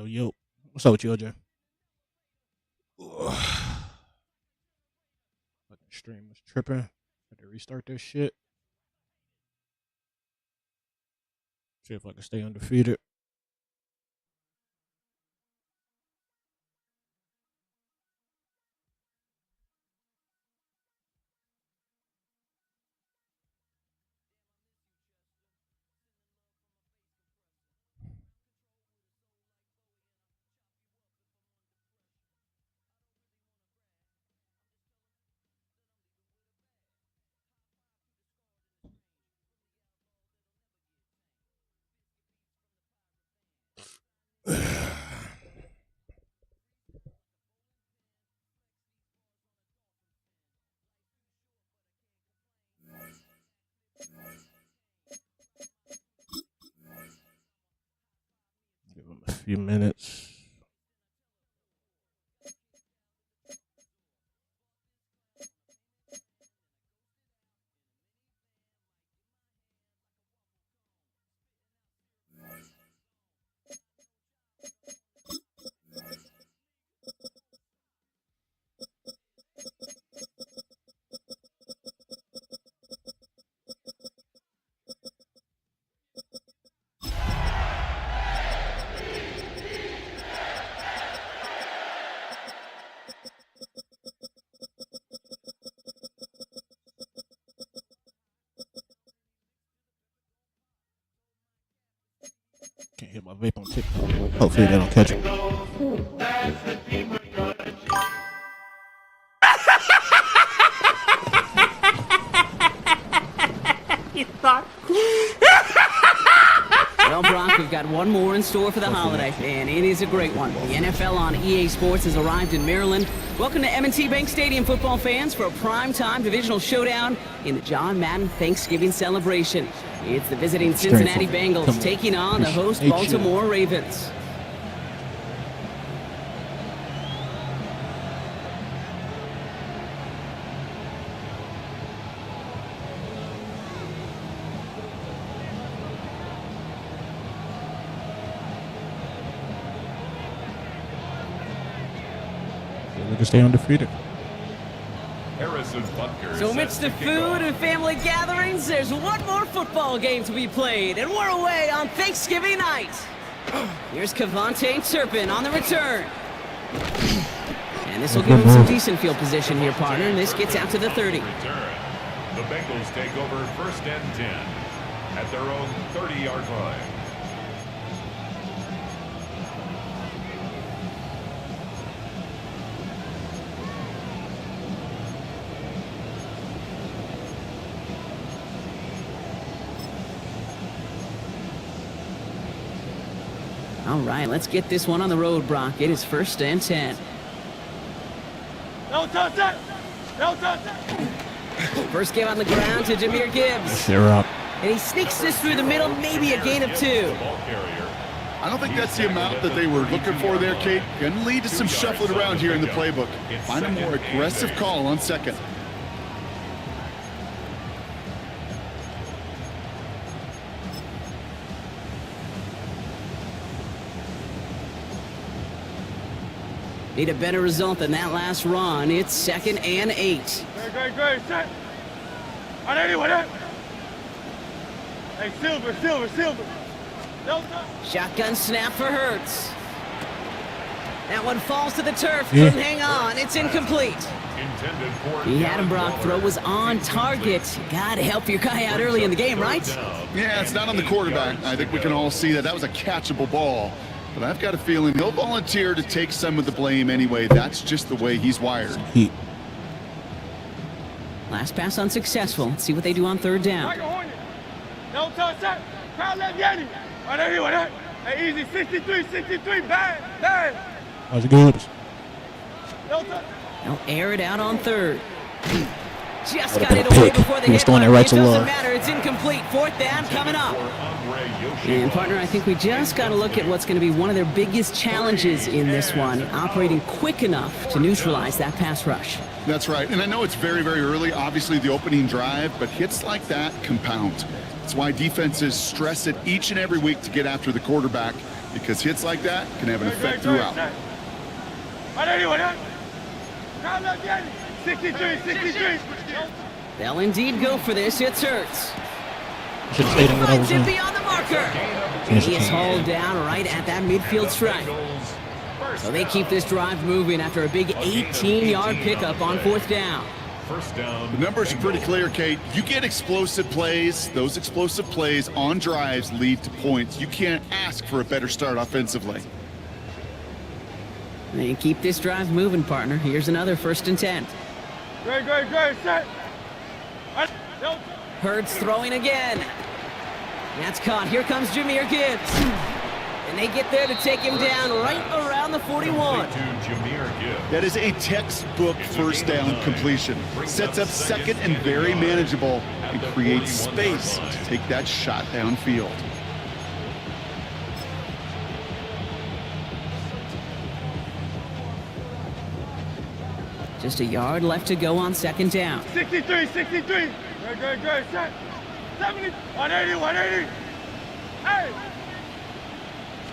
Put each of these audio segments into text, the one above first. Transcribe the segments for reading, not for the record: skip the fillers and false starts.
Yo. What's up with you, OJ? Ugh. Fucking stream was tripping. Had to restart this shit. See if I can stay undefeated. Give him a few minutes. Can't hit my vape on TikTok. Hopefully they don't catch it. Well, Brock, we've got one more in store for the holiday, and it is a great one. The NFL on EA Sports has arrived in Maryland. Welcome to M&T Bank Stadium, football fans, for a prime-time divisional showdown in the John Madden Thanksgiving celebration. It's the visiting Cincinnati Bengals taking on the host Baltimore Ravens. We can stay undefeated. So amidst the food and family gatherings, there's one more football game to be played, and we're away on Thanksgiving night. Here's Kavontae Turpin on the return. And this will give him some decent field position here, partner, and this gets out to the 30. The Bengals take over 1st and 10 at their own 30-yard line. All right, let's get this one on the road, Brock. It is 1st and 10. No touch that! No touch that! First give on the ground to Jahmyr Gibbs. They're up. And he sneaks this through the middle, maybe a gain of 2. I don't think that's the amount that they were looking for there, Kate. Going to lead to some shuffling around here in the playbook. Find a more aggressive call on second. Need a better result than that last run. It's 2nd and 8. Great. Set. On anyone, eh? Hey, Silver. No touch. Shotgun snap for Hurts. That one falls to the turf. Couldn't hang on. It's incomplete. He had him, Brock. Throw was on target. Got to help your guy out early in the game, right? Yeah, it's not on the quarterback. I think we can all see that that was a catchable ball. But I've got a feeling he'll volunteer to take some of the blame anyway. That's just the way he's wired. Last pass unsuccessful. Let's see what they do on 3rd down. No touch that! Crowd left Yanni! On anyone, eh? Hey, easy, 63, bang! How's it going? No touch! They'll air it out on 3rd. Just What got a it away pick. before the He was hit throwing it mark. right It to doesn't love. matter. It's incomplete. 4th down coming up. And, partner, I think we just got to look at what's going to be one of their biggest challenges in this one, operating quick enough to neutralize that pass rush. That's right. And I know it's very, very early, obviously the opening drive, but hits like that compound. That's why defenses stress it each and every week to get after the quarterback. because hits like that can have an effect throughout. 63. They'll indeed go for this. It's Hurts. Should have stayed in what I was Finds him doing. beyond the marker. And he is hauled down right at that midfield stripe. So they keep this drive moving after a big 18-yard pickup on 4th down. First down. The numbers are pretty clear, Kate. You get explosive plays. Those explosive plays on drives lead to points. You can't ask for a better start offensively. They keep this drive moving, partner. Here's another 1st and 10. Great. Set. Hurts throwing again. That's caught. Here comes Jahmyr Gibbs. And they get there to take him down right around the 41. That is a textbook first down completion. Sets up second and very manageable and creates space to take that shot downfield. Just a yard left to go on 2nd down. 63. Great. Set. 70. 180. Hey.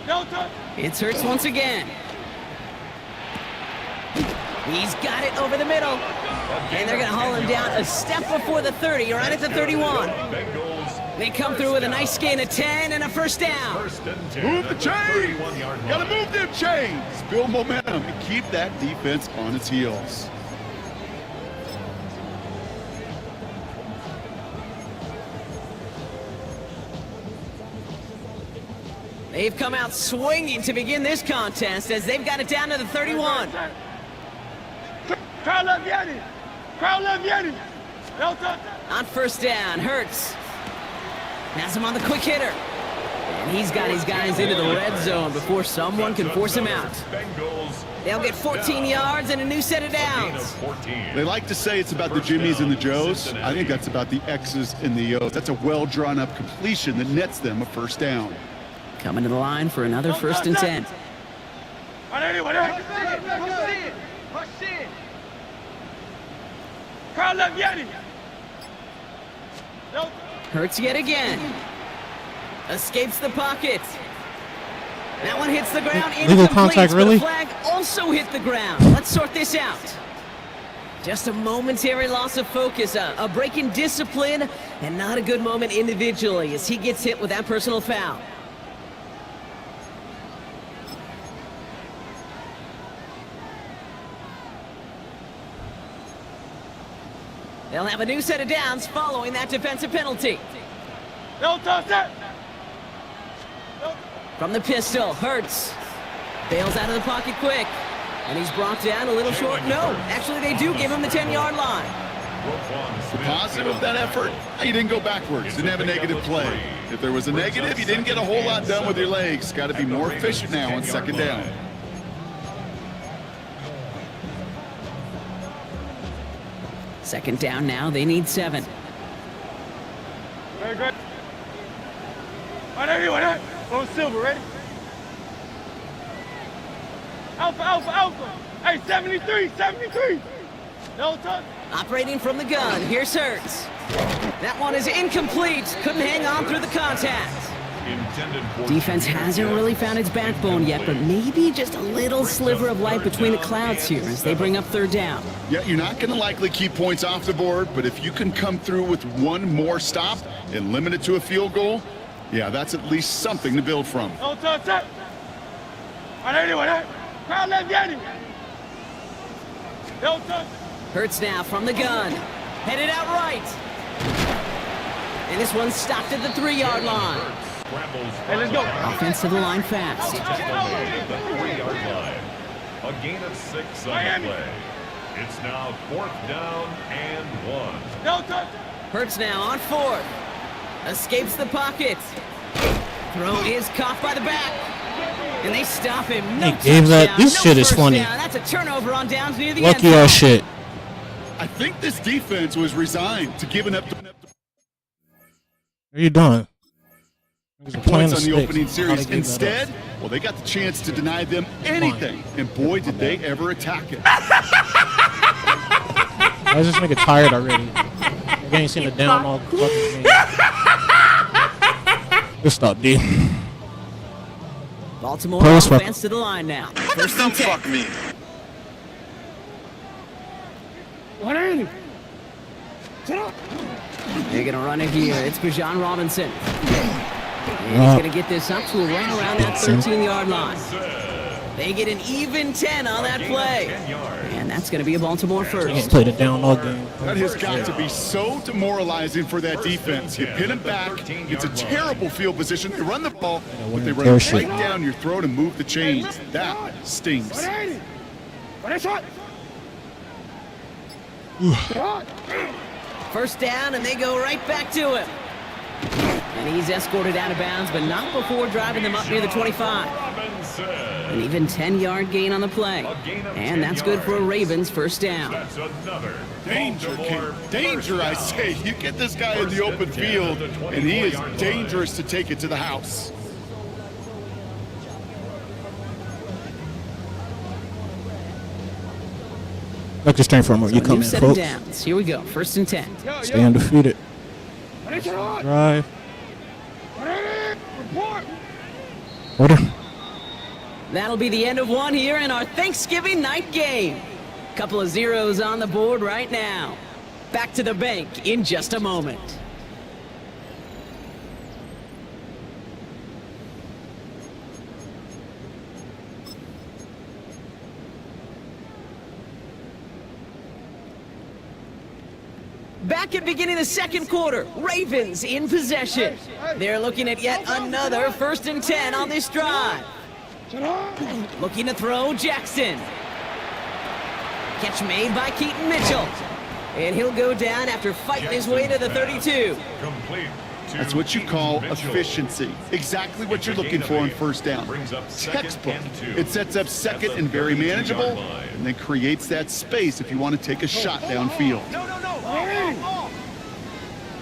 No touch. It's Hurts once again. He's got it over the middle. And they're going to haul him down a step before the 30, right at the 31. They come through with a nice gain of 10 and a 1st down. Move the chains! Gotta move them chains! Build momentum and keep that defense on its heels. They've come out swinging to begin this contest as they've got it down to the 31. Crowd love Yeti. No touch. On 1st down, Hurts has him on the quick hitter. And he's got his guys into the red zone before someone can force him out. They'll get 14 yards and a new set of downs. They like to say it's about the Jimmies and the Joes. I think that's about the X's and the O's. That's a well drawn up completion that nets them a 1st down. Coming to the line for another 1st and 10. 180. Push in. Crowd love Yeti. No. Hurts yet again. Escapes the pocket. That one hits the ground. Legal contact, really? The flag also hit the ground. Let's sort this out. Just a momentary loss of focus, a break in discipline, and not a good moment individually as he gets hit with that personal foul. They'll have a new set of downs following that defensive penalty. No touch. Set. From the pistol, Hurts bails out of the pocket quick, and he's brought down a little short. No, actually they do give him the 10-yard line. The positive of that effort, you didn't go backwards, didn't have a negative play. If there was a negative, you didn't get a whole lot done with your legs. Got to be more efficient now on 2nd down. Second down now, they need 7. Very good. 180. Go silver, ready? Alpha. Hey, 73. No touch. Operating from the gun, here's Hurts. That one is incomplete, couldn't hang on through the contact. Defense hasn't really found its backbone yet, but maybe just a little sliver of light between the clouds here as they bring up 3rd down. Yeah, you're not going to likely keep points off the board, but if you can come through with one more stop and limit it to a field goal, yeah, that's at least something to build from. No touch. Set. 180. Crowd left Yeti. No touch. Hurts now from the gun, headed out right. And this one stopped at the 3-yard line. Hey, let's go. Offense to the line fast. The 3-yard line. A gain of 6 on the play. It's now 4th down and 1. No touch. Hurts now on 4th. Escapes the pocket. Throw is caught by the back. And they stop him. No He gave that. touchdown, This no shit is first funny. down. That's a turnover on downs near the end Lucky zone. ass shit. I think this defense was resigned to giving up What are you doing? Niggas are playing points on the sticks. opening How series. they gave that Instead, up. well, they got the chance to deny them anything. And boy, did they ever attack it. Why is this nigga tired already? You ain't seen the down all fucking game. Good stop, D. Baltimore Close fuck. offense to the line now. First and 10. me. 180. They're going to run it here. It's Bijan Robinson. And he's going to get this up to right around that 13-yard line. They get an even 10 on that play. And that's going to be a Baltimore first. He's played it down all game. That has got to be so demoralizing for that defense. You pin them back. It's a terrible field position. They run the ball, but they run it right down your throat and move the chains. That stings. 180. What a shot. First down, and they go right back to him. And he's escorted out of bounds, but not before driving them up near the 25. An even 10-yard gain on the play. And that's good for a Ravens first down. That's another Danger, Baltimore kid. Danger, I say. You get this guy in the open field, and he is dangerous to take it to the house. Look the strength from where you So come new in, set of folks. downs. Here we go. First and 10. Stay undefeated. What a shot. Drive. 180. Report. Order. That'll be the end of one here in our Thanksgiving night game. Couple of zeros on the board right now. Back to the bank in just a moment. Back at beginning of the second quarter, Ravens in possession. They're looking at yet another first and 10 on this drive. Looking to throw Jackson. Catch made by Keaton Mitchell. And he'll go down after fighting his way to the 32. complete. That's what you call efficiency. Exactly what you're looking for on first down. Textbook. It sets up second and very manageable, and then creates that space if you want to take a shot downfield. No.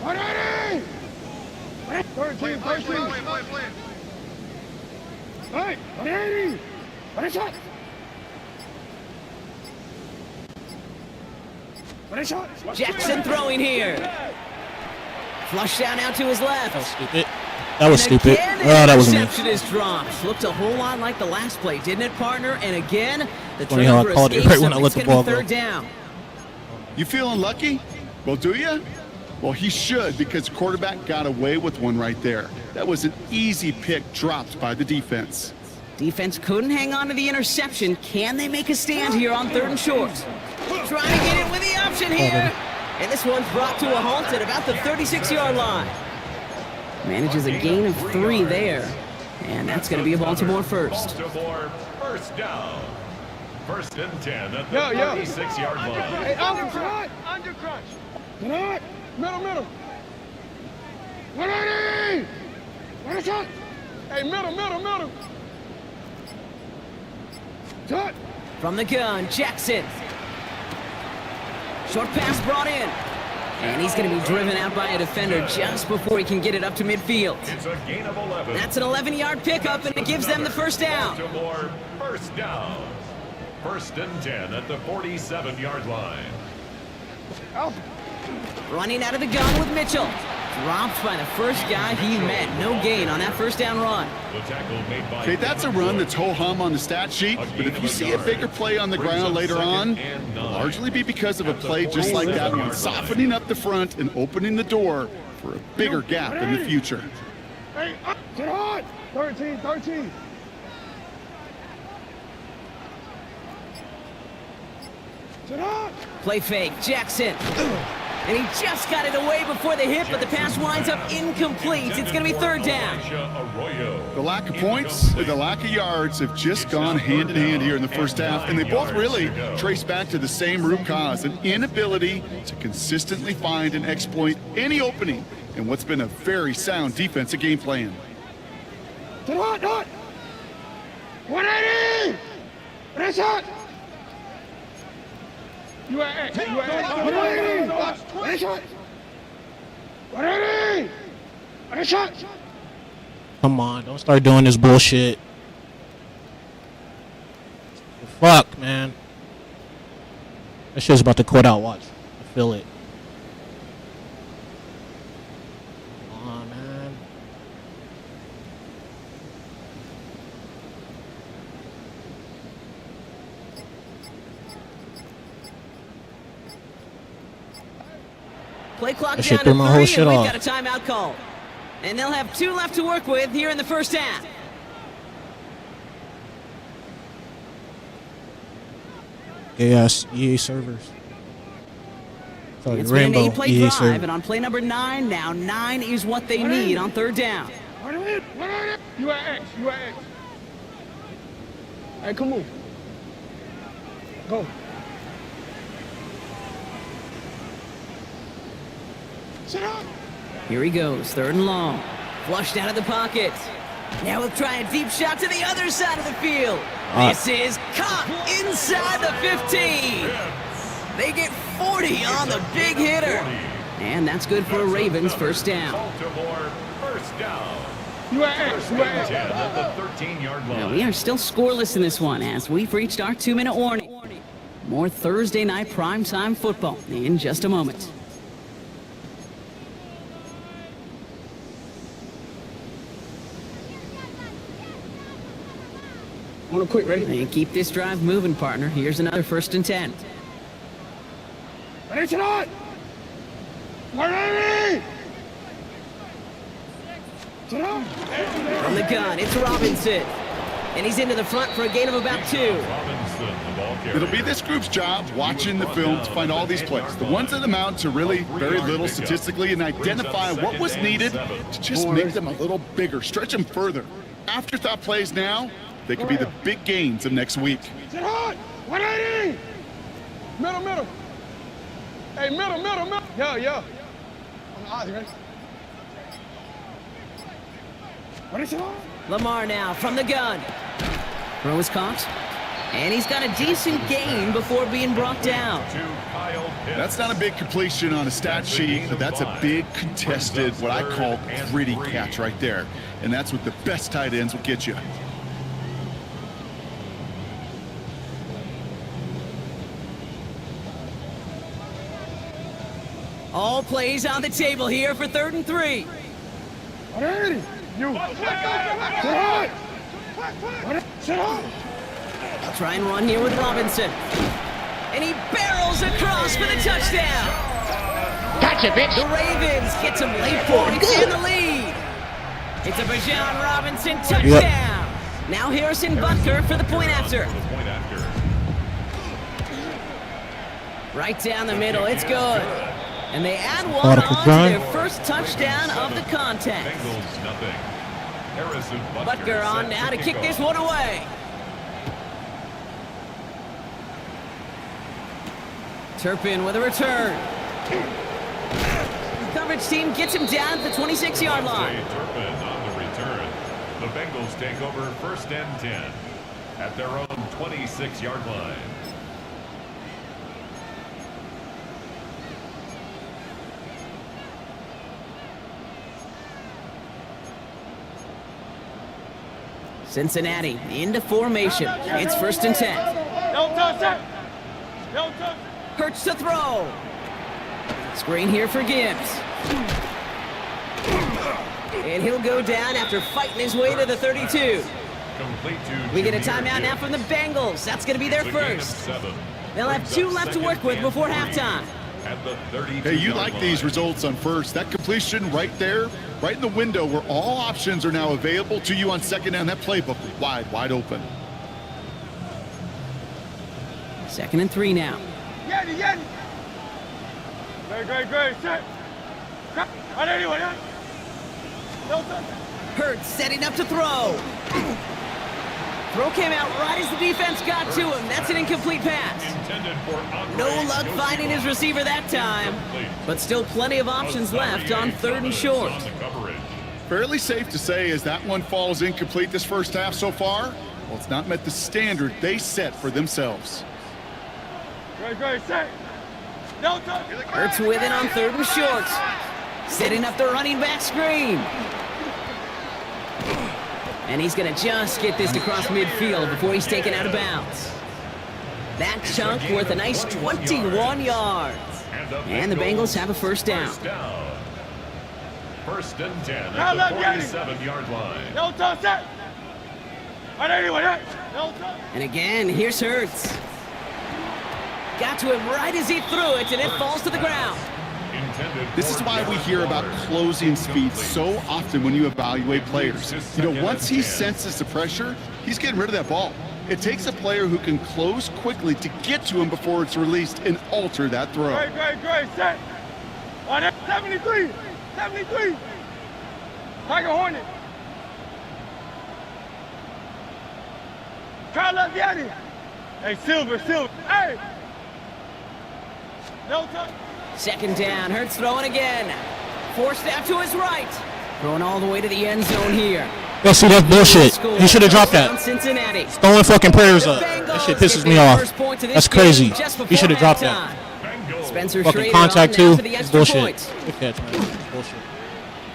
180. 13. Hey, 180. What a shot. What a shot. Jackson throwing here. Flush down out to his left. Stupid. That was And stupid. again, Oh, that was me. interception is dropped. Looked a whole lot like the last play, didn't it, partner? And again, the Funny how I turnover called it escapes right when him. I let It's the gonna ball be go. third down. You feeling lucky? Well, do you? Well, he should, because quarterback got away with one right there. That was an easy pick dropped by the defense. Defense couldn't hang on to the interception. Can they make a stand here on third and short? Trying to get in with the option here. And this one's brought to a halt at about the 36-yard line. Manages a gain of 3 there. And that's going to be a Baltimore first. Baltimore first down. First and 10 at the Yo. 36-yard line. Hey, under crunch. Tonight. Middle. 180. What a shot. Hey, middle. Shot. From the gun, Jackson. Short pass brought in. And he's going to be driven out by a defender just before he can get it up to midfield. It's a gain of 11. That's an 11-yard pickup, and it gives them the first down. Baltimore first down. First and 10 at the 47-yard line. Running out of the gun with Mitchell. Dropped by the first guy he met. No gain on that first down run. The tackle made by Okay, that's a run that's ho-hum on the stat sheet, but if you see a bigger play on the ground later on, it'll largely be because of a play just like that one, softening up the front and opening the door for a bigger gap in the future. Hey, get hot. 13. Get hot. Play fake, Jackson. And he just got it away before the hit, but the pass winds up incomplete. It's going to be third down. The lack of points and the lack of yards have just gone hand in hand here in the first half, and they both really trace back to the same root cause, an inability to consistently find and exploit any opening in what's been a very sound defensive game plan. Get hot. 180. What a shot. You are 180. What a shot. 180. What a shot. Come on, don't start doing this bullshit. Fuck, man. That shit's about to quit out, watch. I feel it. Come on, man. Play clock That shit down threw to my whole 3, shit and we've off. got a timeout call. And they'll have 2 left to work with here in the first half. Yes, EA servers. Sorry, It's been an Rainbow 8-play EA drive, server. and on play number 9, now 9 is what they need on third down. You at X. You at X. Hey, come on. Go. Sit up. Here he goes, 3rd and long. Flushed out of the pocket. Now he'll try a deep shot to the other side of the field. This is caught inside the 15. They get 40 on the big hitter. And that's good for a Ravens first down. Baltimore, first down. You at X. You at 10 X. at the 13-yard line. Now, we are still scoreless in this one as we've reached our 2-minute warning. More Thursday night primetime football in just a moment. On a quick, ready? And keep this drive moving, partner. Here's another 1st and 10. Ready, sit on. Ready. Sit on. From the gun, it's Robinson. And he's into the front for a gain of about 2. Robinson, the ball carrier. It'll be this group's job watching the film to find all these plays. The ones that amount to really very little statistically and identify what was needed to just make them a little bigger, stretch them further. Afterthought plays now, they could be the big gains of next week. Sit on. 180. Middle, middle. Hey, middle, middle, middle. Yeah. On the odds, ready? Ready, sit on. Lamar now from the gun. Throw is caught. And he's got a decent gain before being brought down. To Kyle Pitts. That's not a big completion on a stat sheet, but that's a big contested, what I call gritty catch right there. And that's what the best tight ends will get you. All plays on the table here for 3rd and 3. 180. You. Sit on. They'll try and run here with Robinson. And he barrels across for the touchdown. Gotcha, bitch. The Ravens get some late points in the lead. It's a Bijan Robinson touchdown. Now Harrison Butker for the point after. The point after. Right down the middle, it's good. And they add one on to their first touchdown of the contest. Bengals, nothing. Harrison Butker on set now to kick off. this one away. Turpin with a return. The coverage team gets him down at the 26-yard line. Turpin on the return. The Bengals take over 1st and 10 at their own 26-yard line. Cincinnati into formation. It's 1st and 10. Don't touch that. Don't touch. Hurts to throw. Screen here for Gibbs. And he'll go down after fighting his way to the 32. Complete to We get a Jameer timeout now Gibbs. from the Bengals. That's going to be their The gain of first. 7. They'll have Brings 2 up left to work 2nd with and before 3 halftime. At the 32 Hey, you like these results on first. That completion right there, right in the window where all options are now available to you on 2nd down. That playbook wide open. 2nd and 3 now. Yeti. Great. Set. 180. Don't touch that. Hurts setting up to throw. Throw came out right as the defense got to him. That's an incomplete pass. Intended for Andre No luck finding his receiver that time. But still plenty of options left on 3rd and short. On the coverage. Fairly safe to say as that one falls incomplete this first half so far, well, it's not met the standard they set for themselves. Great. Set. Don't touch. Hurts with it on 3rd and short. Setting up the running back screen. And he's going to just get this across midfield before he's taken out of bounds. That chunk worth a nice 21 yards. And the Bengals have a first down. First down. 1st and 10 Now at let the me get it. 47-yard line. Don't touch that. 180. Don't touch. And again, here's Hurts. Got to him right as he threw it, and it falls to the ground. This is why we hear about closing speed so often when you evaluate players. You know, once he senses the pressure, he's getting rid of that ball. It takes a player who can close quickly to get to him before it's released and alter that throw. Great, set. On that 73. Tiger Hornet. Try left Yeti. Hey, Silver. Hey. No time. Second down, Hurts throwing again. Forced out to his right. Throwing all the way to the end zone here. Yo, see, that's bullshit. He should have dropped that. Cincinnati. Throwing fucking prayers up. That shit pisses me off. That's crazy. He should have dropped that. Spencer Fucking Schrader contact on now too. for the It's extra bullshit. point. Good catch, man. It's bullshit.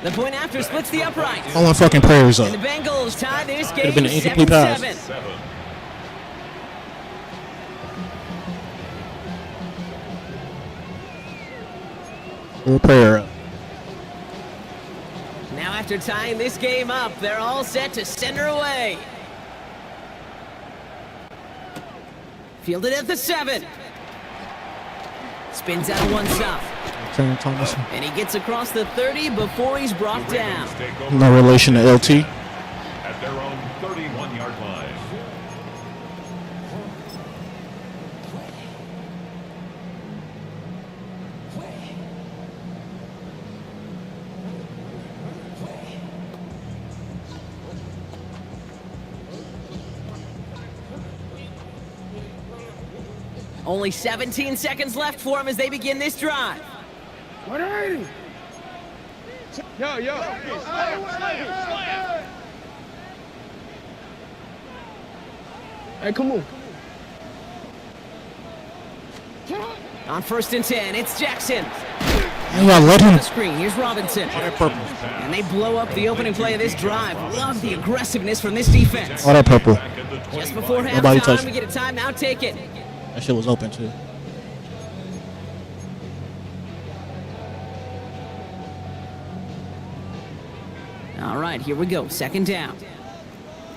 The point after splits the upright. Throwing fucking prayers up. And the Bengals tie this game Could've been an incomplete pass. 7-7. Throw a prayer up. Now after tying this game up, they're all set to send her away. Fielded at the 7. Spins out of one stop. Turner Thomas. And he gets across the 30 before he's brought down. No relation to LT. At their own 31-yard line. Only 17 seconds left for him as they begin this drive. 180. Yo. Hey, come on. On 1st and 10, it's Jackson. Yeah, let him. The screen, here's Robinson. And they blow up the opening play of this drive. Love the aggressiveness from this defense. All that purple. Just before Nobody halftime, touched we it. get a timeout taken. That shit was open too. All right, here we go. Second down.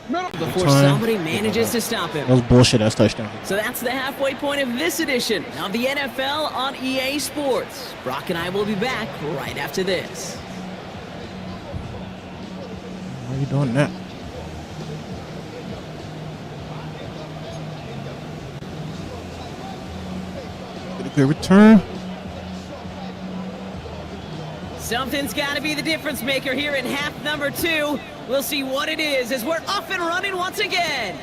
Before Time. somebody manages to stop him. That was bullshit. That's touchdown. So that's the halfway point of this edition of the NFL on EA Sports. Brock and I will be back right after this. Why are you doing that? Get a good return. Something's got to be the difference maker here in half number 2. We'll see what it is as we're off and running once again.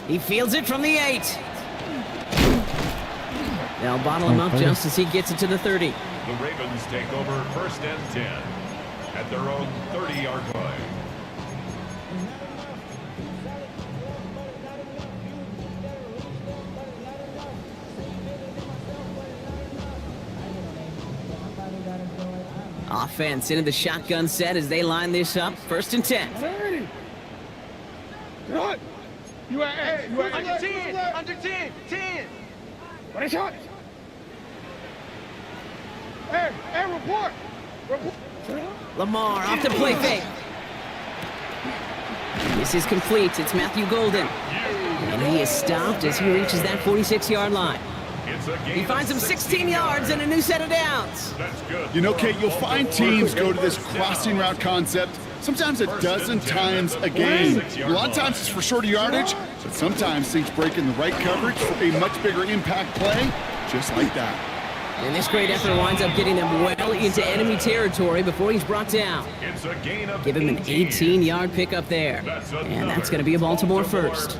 He fields it from the 8. They'll bottle him up just as he gets it to the 30. The Ravens take over 1st and 10 at their own 30-yard line. Offense into the shotgun set as they line this up. 1st and 10. 180. Good. You at under 10. What is shot? Hey, report. Lamar off the play fake. This is complete. It's Matthew Golden. And he is stopped as he reaches that 46-yard line. He finds him 16 yards and a new set of downs. You know, Kate, you'll find teams go to this crossing route concept sometimes a dozen times a game. A lot of times it's for shorter yardage, but sometimes things break in the right coverage for a much bigger impact play, just like that. And this great effort winds up getting them well into enemy territory before he's brought down. Give him an 18-yard pickup there. And that's going to be a Baltimore first.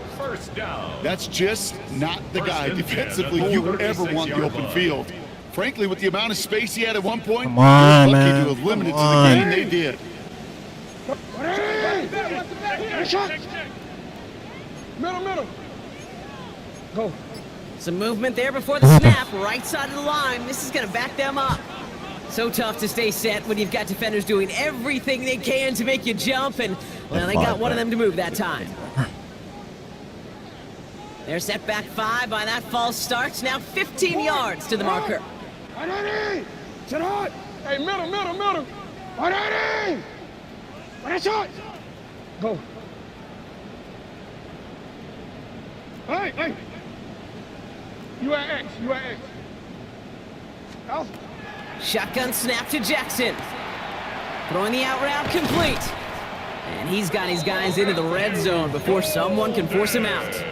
That's just not the guy defensively you ever want the open field. Frankly, with the amount of space he had at one point, Come on, lucky man. to have limited Come to the on. game they did. Middle. Go. Some movement there before the snap, right side of the line. This is going to back them up. So tough to stay set when you've got defenders doing everything they can to make you jump, and, well, they got one of them to move that time. They're set back 5 by that false start. Now 15 yards to the marker. 180. Sit hard. Hey, middle. 180. What is shot? Go. Hey. You at X. Out. Shotgun snap to Jackson. Throwing the out route complete. And he's got his guys into the red zone before someone can force him out.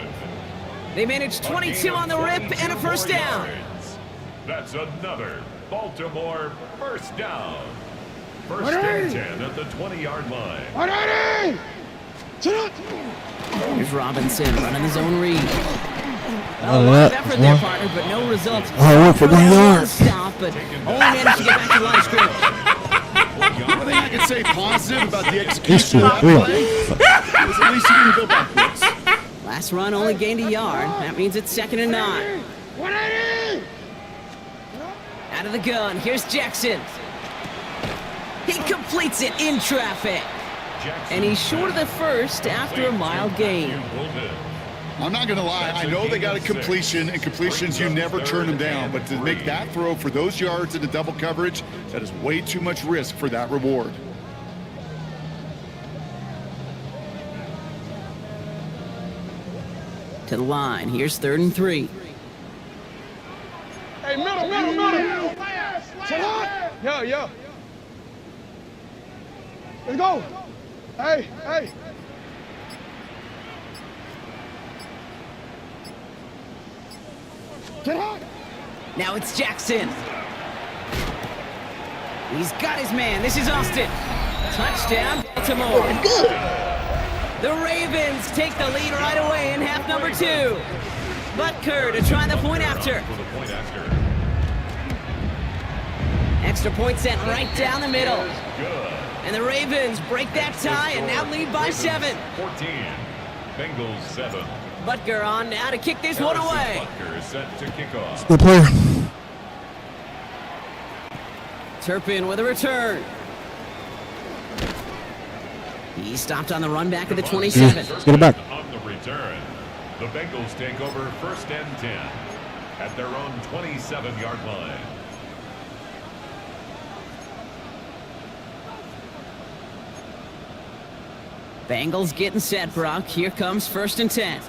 They managed 22 on the rip and a first down. That's another Baltimore first down. First and 10 at the 20-yard line. 180! Here's Robinson running his own read. Oh, A lot of that effort was there, one. partner, but no results. Oh, one for 1 yard. Stop, but only managed to get back to the line of scrimmage. The only thing I can say positive about the These execution two of are that real. play is at least he didn't go backwards. Last run only gained a yard. That means it's 2nd and 9. 180! Out of the gun, here's Jackson. He completes it in traffic. And he's short of the first after a mild gain. I'm not going to lie. I know they got a completion, and completions, you never turn them down. But to make that throw for those yards into double coverage, that is way too much risk for that reward. To the line, here's 3rd and 3. Hey, middle! Sit up! Yo. Let's go! Hey! Get hot! Now it's Jackson. He's got his man. This is Austin. Touchdown, Baltimore. Good. The Ravens take the lead right away in half number 2. Butker to try the point after. Extra point sent right down the middle. And the Ravens break that tie and now lead by 7. 14. Bengals 7. Butker on now to kick this one away. Butker is set to kick off. Good player. Turpin with a return. He stopped on the run back at the 27. Let's get it back. On the return, the Bengals take over 1st and 10 at their own 27-yard line. Bengals getting set, Brock. Here comes 1st and 10.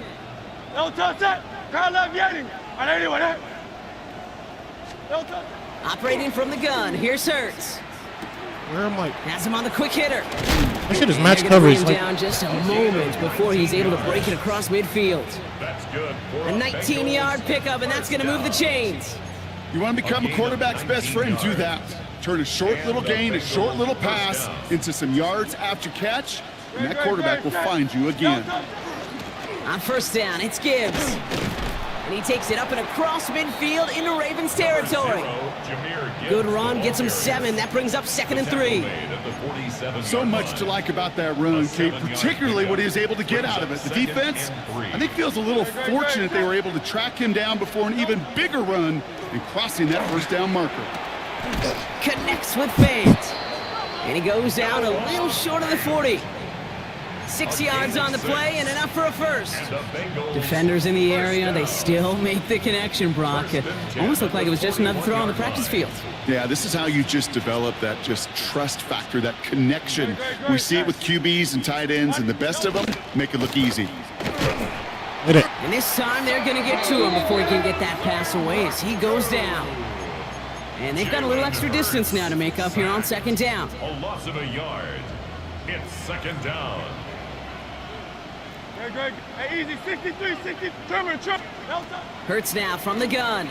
Operating from the gun, here's Hurts. Where am I? Has him on the quick hitter. That shit is And match they're gonna bring coverage. him Like, down just a moment before he's able to break it across midfield. That's good for A 19-yard Bengals pickup, and that's going to move the chains. You want to become a quarterback's best friend, do that. Turn a short little gain, a short little pass into some yards after catch, and that quarterback will find you again. On 1st down, it's Gibbs. And he takes it up and across midfield into Ravens territory. Good run, gets him 7. That brings up 2nd and 3. So much to like about that run, Kate, particularly what he was able to get out of it. The defense, I think, feels a little fortunate they were able to track him down before an even bigger run and crossing that 1st down marker. Connects with Fant. And he goes out a little short of the 40. 6 yards on the play and enough for a first. Defenders in the area, they still make the connection, Brock. It almost looked like it was just another throw on the practice field. Yeah, this is how you just develop that just trust factor, that connection. We see it with QBs and tight ends, and the best of them make it look easy. hit it. And this time they're going to get to him before he can get that pass away as he goes down. And they've got a little extra distance now to make up here on 2nd down. A loss of a yard. It's 2nd down. Greg. Hey, easy. 63, 60. Turn. Hurts now from the gun.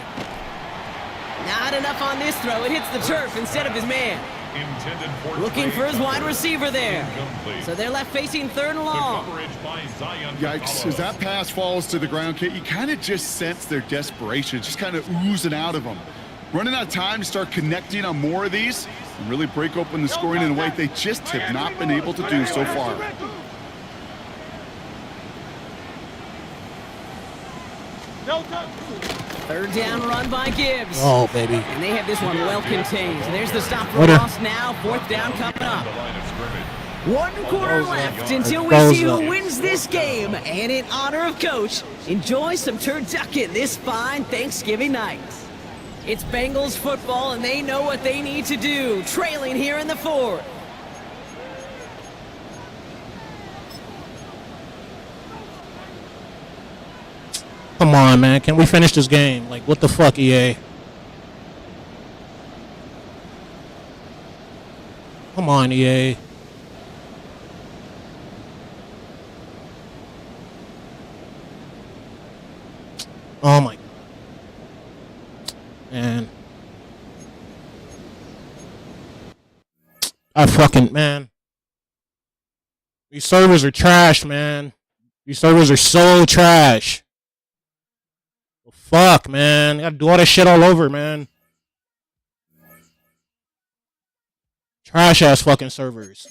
Not enough on this throw. It hits the turf instead of his man. Intended for Looking for his wide receiver there. Incomplete. So they're left facing 3rd and The long. coverage by Zion Yikes, as that pass falls to the ground, Kate, you kind of just sense their desperation, just kind of oozing out of them. Running out of time to start connecting on more of these and really break open the scoring in a way they just have not been able to do so far. Third down run by Gibbs. Oh, baby. And they have this one well contained. There's the stop for Order. loss now. 4th down coming up. the line of scrimmage. 1 quarter left until we Balls see who up. wins this game. And in honor of Coach, enjoy some turducken this fine Thanksgiving night. It's Bengals football, and they know what they need to do. Trailing here in the 4th. Come on, man. Can we finish this game? Like, what the fuck, EA? Come on, EA. Oh my. Man. Man. These servers are trash, man. These servers are so trash. Fuck, man. I gotta do all this shit all over, man. Trash ass fucking servers.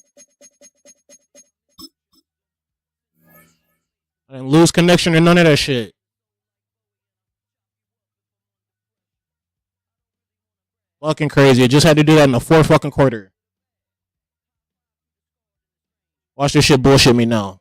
I didn't lose connection or none of that shit. Fucking crazy. I just had to do that in the fourth fucking quarter. Watch this shit bullshit me now.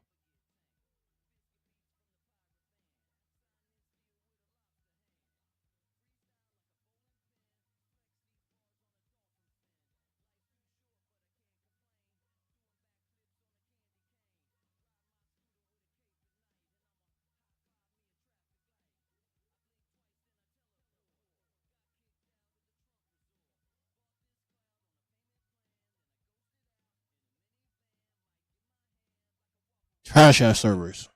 Trash ass servers.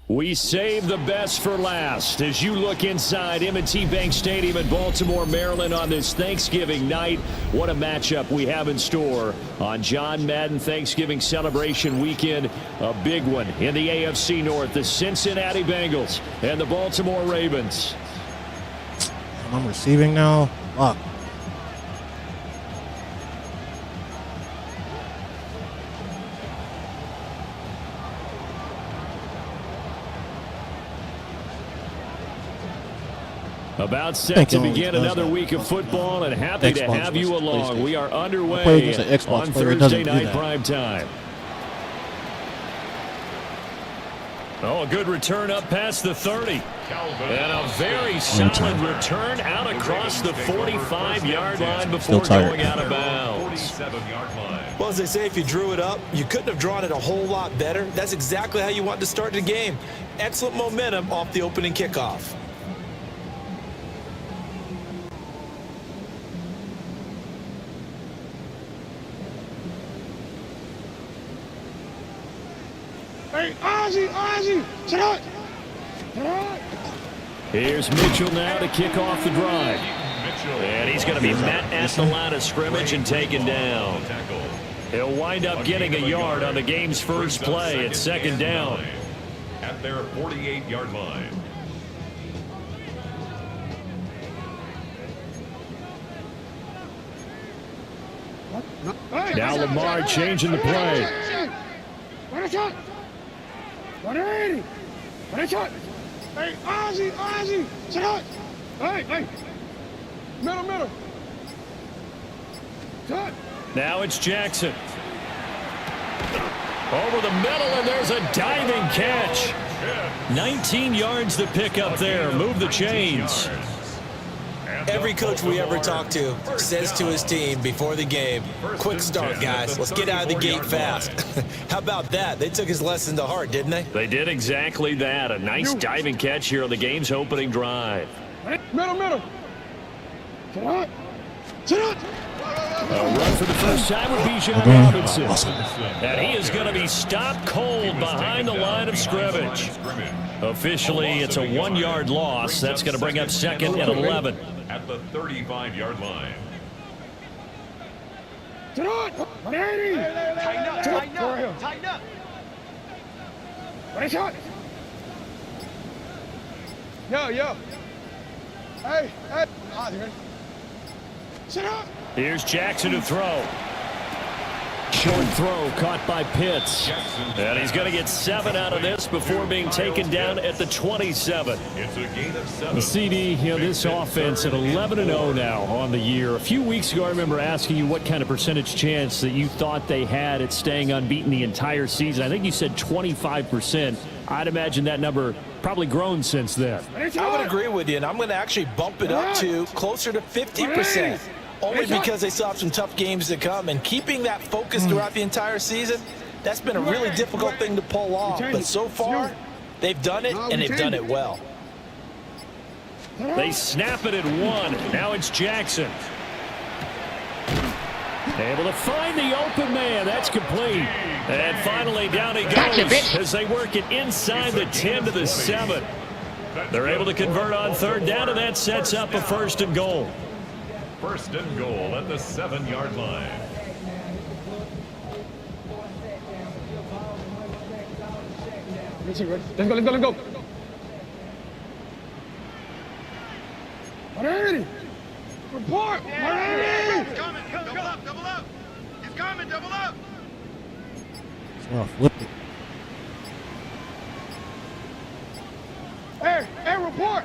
We save the best for last as you look inside M&T Bank Stadium in Baltimore, Maryland on this Thanksgiving night. What a matchup we have in store on John Madden Thanksgiving celebration weekend. A big one in the AFC North, the Cincinnati Bengals and the Baltimore Ravens. I'm receiving now. Fuck. About set to begin another week of football, and happy to have you along. We are underway on Thursday night prime time. Oh, a good return up past the 30. And a very solid return out across the 45-yard line before going out of bounds. Well, as they say, if you drew it up, you couldn't have drawn it a whole lot better. That's exactly how you want to start the game. Excellent momentum off the opening kickoff. Hey, Ozzy, sit out. Here's Mitchell now to kick off the drive. And he's going to be met at the line of scrimmage and taken down. He'll wind up getting a yard on the game's first play at second down. At their 48-yard line. Now Lamar changing the play. What a shot! 180! What a shot! Hey, Ozzy! Sit out! Hey! Middle! Shot! Now it's Jackson. Over the middle, and there's a diving catch. 19 yards to pick up there. Move the chains. Every coach we ever talk to says to his team before the game, quick start, guys. Let's get out of the gate fast. How about that? They took his lesson to heart, didn't they? They did exactly that. A nice diving catch here on the game's opening drive. Middle. Sit out! A run for the first time with Bijan Robinson. And he is going to be stopped cold behind the line of scrimmage. Officially, it's a 1-yard loss. That's going to bring up second and 11. At the 35-yard line. Sit out! 180! Tighten up. What a shot! Yo. Hey. Sit up. Here's Jackson to throw. Short throw caught by Pitts. And he's going to get 7 out of this before being taken down at the 27. It's a gain of 7. The CD, this offense at 11-0 now on the year. A few weeks ago, I remember asking you what kind of percentage chance that you thought they had at staying unbeaten the entire season. I think you said 25%. I'd imagine that number probably grown since then. I would agree with you, and I'm going to actually bump it up to closer to 50%. Only because they still have some tough games to come, and keeping that focus throughout the entire season, that's been a really difficult thing to pull off. But so far, they've done it, and they've done it well. They snap it at 1. Now it's Jackson. Able to find the open man. That's complete. And finally down he goes as they work it inside the 10 to the 7. They're able to convert on 3rd down, and that sets up a 1st and goal. 1st and goal at the 7-yard line. Let's go. 180. Report. 180. He's coming. Double up. He's coming. Double up. Oh, flip it. Hey, report.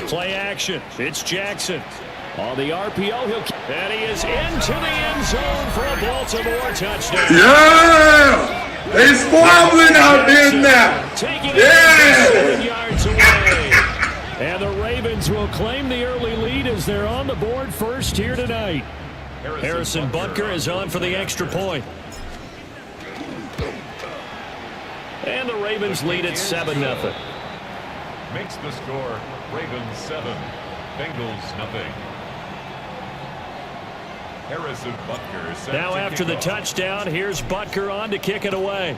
Play action. It's Jackson. On the RPO, and he is into the end zone for a Baltimore touchdown. Yeah! They squabbling out there now. Taking it 7 yards away. And the Ravens will claim the early lead as they're on the board first here tonight. Harrison Butker is on for the extra point. And the Ravens lead at 7-0. Makes the score Ravens 7, Bengals nothing. Harrison Butker set now to after the off. touchdown, here's Butker on to kick it away.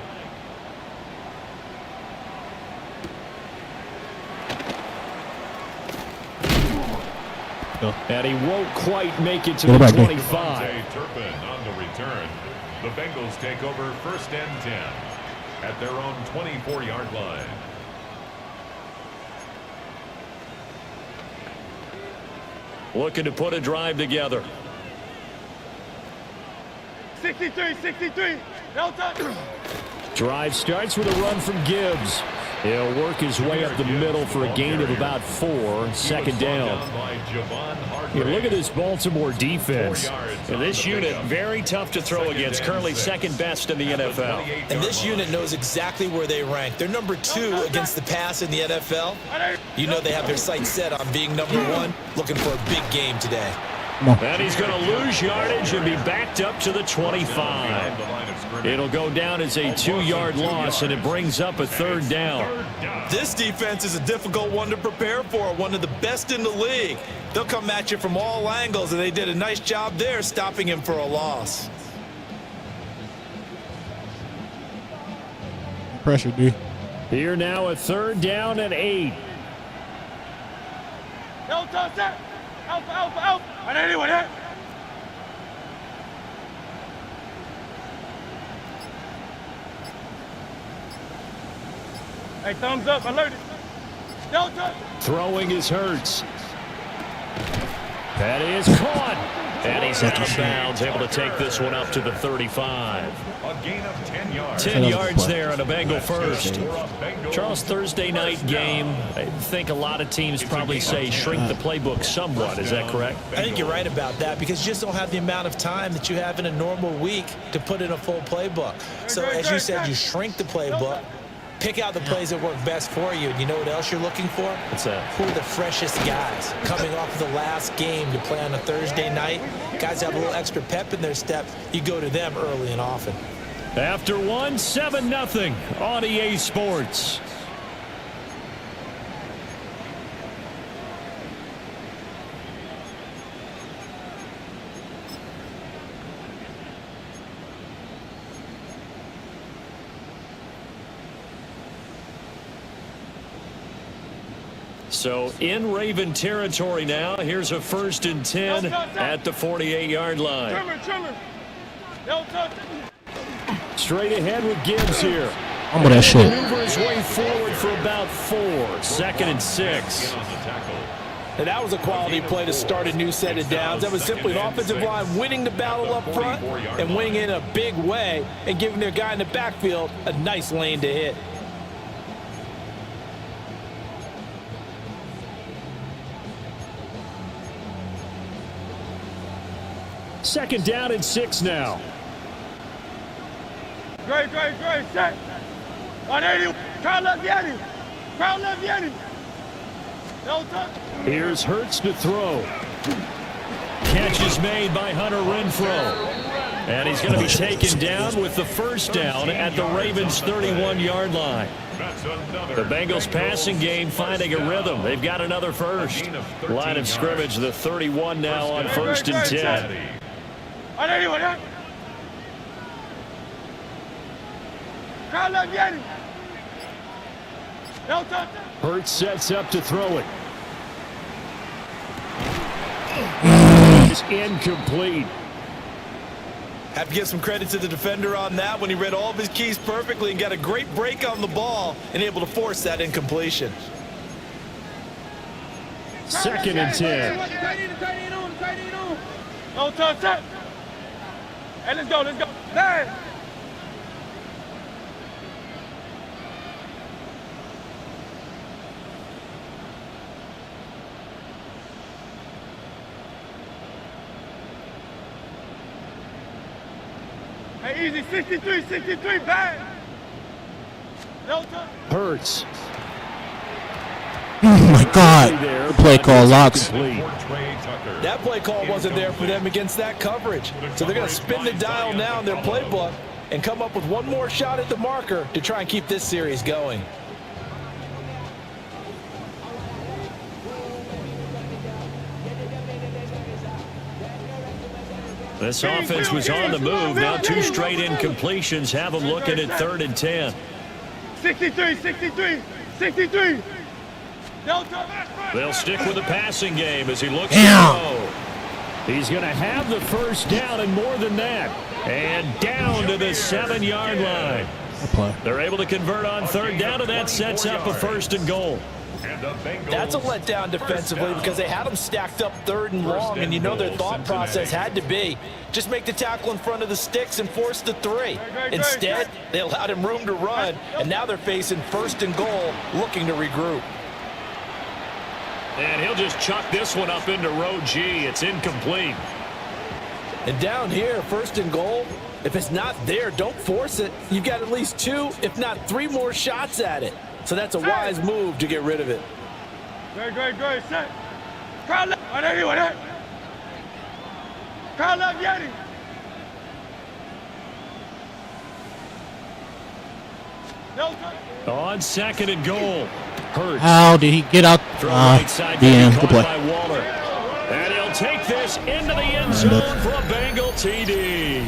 And he won't quite make it to the 25. Turpin on the return. The Bengals take over 1st and 10 at their own 24-yard line. Looking to put a drive together. 63. No touch. Drive starts with a run from Gibbs. He'll work his way up the middle for a gain of about 4. 2nd down. Here, look at this Baltimore defense. And this unit, very tough to throw against. Currently 2nd best in the NFL. And this unit knows exactly where they rank. They're number 2 against the pass in the NFL. You know they have their sights set on being number 1, looking for a big game today. And he's going to lose yardage and be backed up to the 25. It'll go down as a 2-yard loss, and it brings up a 3rd down. This defense is a difficult one to prepare for, one of the best in the league. They'll come at you from all angles, and they did a nice job there stopping him for a loss. Pressure, D. Here now a 3rd down and 8. No touch that. Out. And anyone hit. Hey, thumbs up. Alerted. No touch. Throwing is Hurts. That is caught. And he's out of bounds, able to take this one up to the 35. A gain of 10 yards. 10 yards there on a Bengal first. Charles, Thursday night game, I think a lot of teams probably say shrink the playbook somewhat. Is that correct? I think you're right about that because you just don't have the amount of time that you have in a normal week to put in a full playbook. So as you said, you shrink the playbook. Pick out the plays that work best for you. And you know what else you're looking for? What's that? Who are the freshest guys coming off of the last game to play on a Thursday night? Guys have a little extra pep in their step. You go to them early and often. After 7-0 on EA Sports. So in Raven territory now. Here's a 1st and 10 at the 48-yard line. Trimmer. No touch. Straight ahead with Gibbs here. Fumble that shit. Maneuver his way forward for about 4. 2nd and 6. And that was a quality play to start a new set of downs. That was simply an offensive line winning the battle up front and winning in a big way and giving their guy in the backfield a nice lane to hit. Second down and 6 now. Great. Set. 180. Crowd left Yeti. Crowd left Yeti. No touch. Here's Hurts to throw. Catch is made by Hunter Renfrow. And he's going to be taken down with the first down at the Ravens' 31-yard line. The Bengals passing game finding a rhythm. They've got another first. Line of scrimmage, the 31 now on 1st and 10. 180. Crowd left Yeti. No touch. Hurts sets up to throw it. It's incomplete. Have to give some credit to the defender on that when he read all of his keys perfectly and got a great break on the ball and able to force that incompletion. 2nd and 10. No touch. Set. Hey, let's go. Hey. Hey, easy, 63, bang! No touch. Hurts. Oh my God. The play call locks. That play call wasn't there for them against that coverage. So they're going to spin the dial now in their playbook and come up with one more shot at the marker to try and keep this series going. This offense was on the move. Now 2 straight incompletions have them looking at 3rd and 10. 63. No touch. They'll stick with the passing game as he looks to go. He's going to have the first down and more than that. And down to the 7-yard line. They're able to convert on 3rd down, and that sets up a 1st and goal. That's a letdown defensively because they had them stacked up 3rd and long, and you know their thought process had to be just make the tackle in front of the sticks and force the 3. Instead, they allowed him room to run, and now they're facing 1st and goal, looking to regroup. And he'll just chuck this one up into row G. It's incomplete. And down here, 1st and goal, if it's not there, don't force it. You've got at least 2, if not 3 more shots at it. So that's a wise move to get rid of it. Great. Set. Crowd left. 180. Crowd left Yeti. No touch. On 2nd and goal. Hurts. How did he get out? Right side The end. Good play. by Waller. And he'll take this into the end zone for a Bengal TD.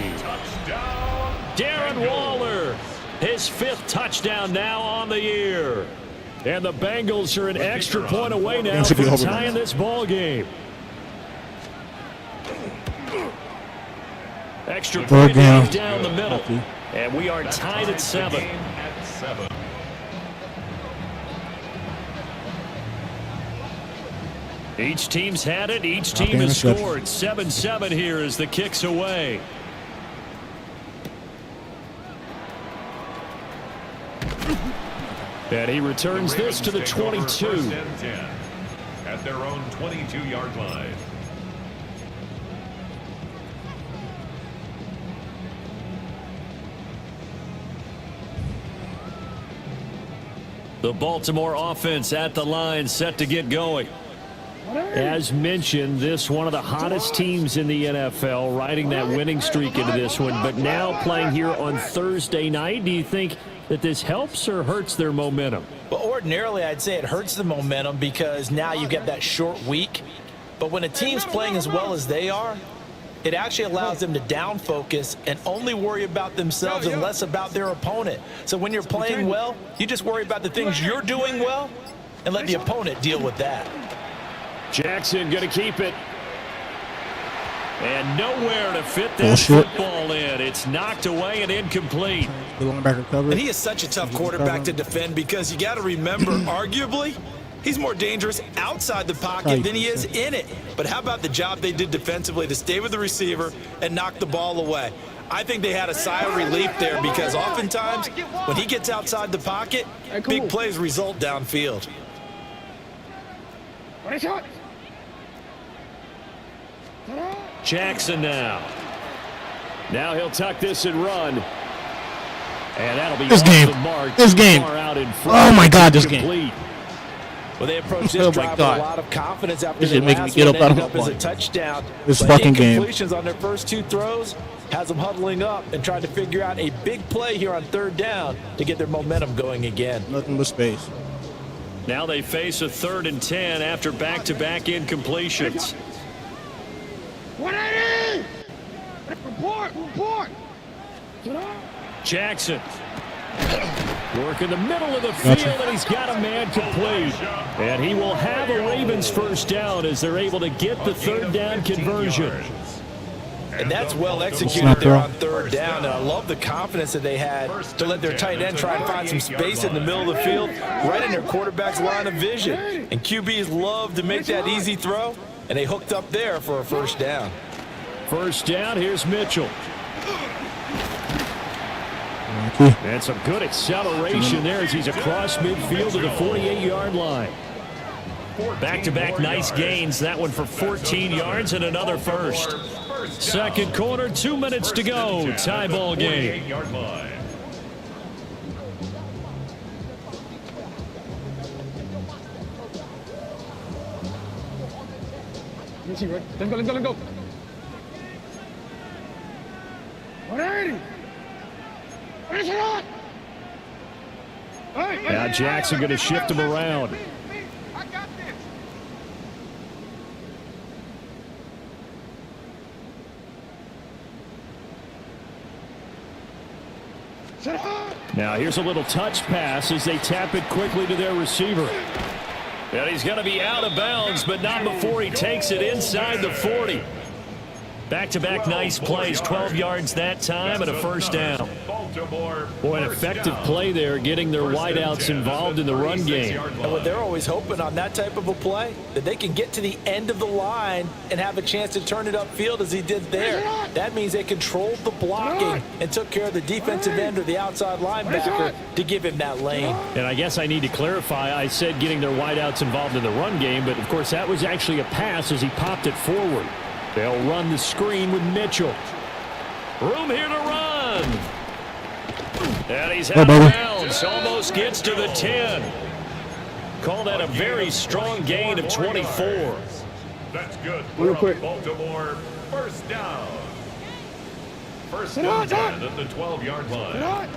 Darren Waller, his 5th touchdown now on the year. And the Bengals are an extra point away now from tying this ball game. Extra point down the middle. And we are tied at 7. Each team's had it. Each team has scored. 7-7 here as the kick's away. And he returns this to the 22. At their own 22-yard line. The Baltimore offense at the line, set to get going. As mentioned, this one of the hottest teams in the NFL, riding that winning streak into this one, but now playing here on Thursday night. Do you think that this helps or hurts their momentum? Well, ordinarily, I'd say it hurts the momentum because now you get that short week. But when a team's playing as well as they are, it actually allows them to down focus and only worry about themselves and less about their opponent. So when you're playing well, you just worry about the things you're doing well and let the opponent deal with that. Jackson going to keep it. And nowhere to fit that Bullshit. football in. It's knocked away and incomplete. The linebacker coverage. And he is such a tough quarterback to defend because you got to remember, arguably, he's more dangerous outside the pocket than he is in it. But how about the job they did defensively to stay with the receiver and knock the ball away? I think they had a sigh of relief there because oftentimes when he gets outside the pocket, big plays result downfield. Jackson now. Now he'll tuck this and run. And that'll be This off game. the mark. This game. Far out in front. Oh my God, this game. Complete. Well, they approached Oh this my drive with God. a lot of confidence after This the is making me last get one up out of ended my up as a bunk. touchdown. This But fucking game. incompletions on their first two throws has them huddling up and trying to figure out a big play here on third down to get their momentum going again. Nothing but space. Now they face a 3rd and 10 after back-to-back incompletions. 180! Report! Jackson. Work in the middle of the field, and he's got a man complete. And he will have a Ravens first down as they're able to get the 3rd down conversion. And that's well executed there on 3rd down. And I love the confidence that they had to let their tight end try and find some space in the middle of the field, right in their quarterback's line of vision. And QBs love to make that easy throw, and they hooked up there for a first down. First down, here's Mitchell. And some good acceleration there as he's across midfield to the 48-yard line. Back-to-back nice gains. That one for 14 yards and another first. Second quarter, 2 minutes to go. Tie ball game. Let's go. 180! Now Jackson going to shift him around. I got this. Now here's a little touch pass as they tap it quickly to their receiver. And he's going to be out of bounds, but not before he takes it inside the 40. Back-to-back nice plays, 12 yards that time and a first down. Boy, an effective play there, getting their wideouts involved in the run game. And what they're always hoping on that type of a play, that they can get to the end of the line and have a chance to turn it upfield as he did there. That means they controlled the blocking and took care of the defensive end or the outside linebacker to give him that lane. And I guess I need to clarify, I said getting their wideouts involved in the run game, but of course that was actually a pass as he popped it forward. They'll run the screen with Mitchell. Room here to run. And he's out of bounds. Almost gets to the 10. Call that a very strong gain of 24. That's good. Real quick. Baltimore first down. First and 10 at the 12-yard line.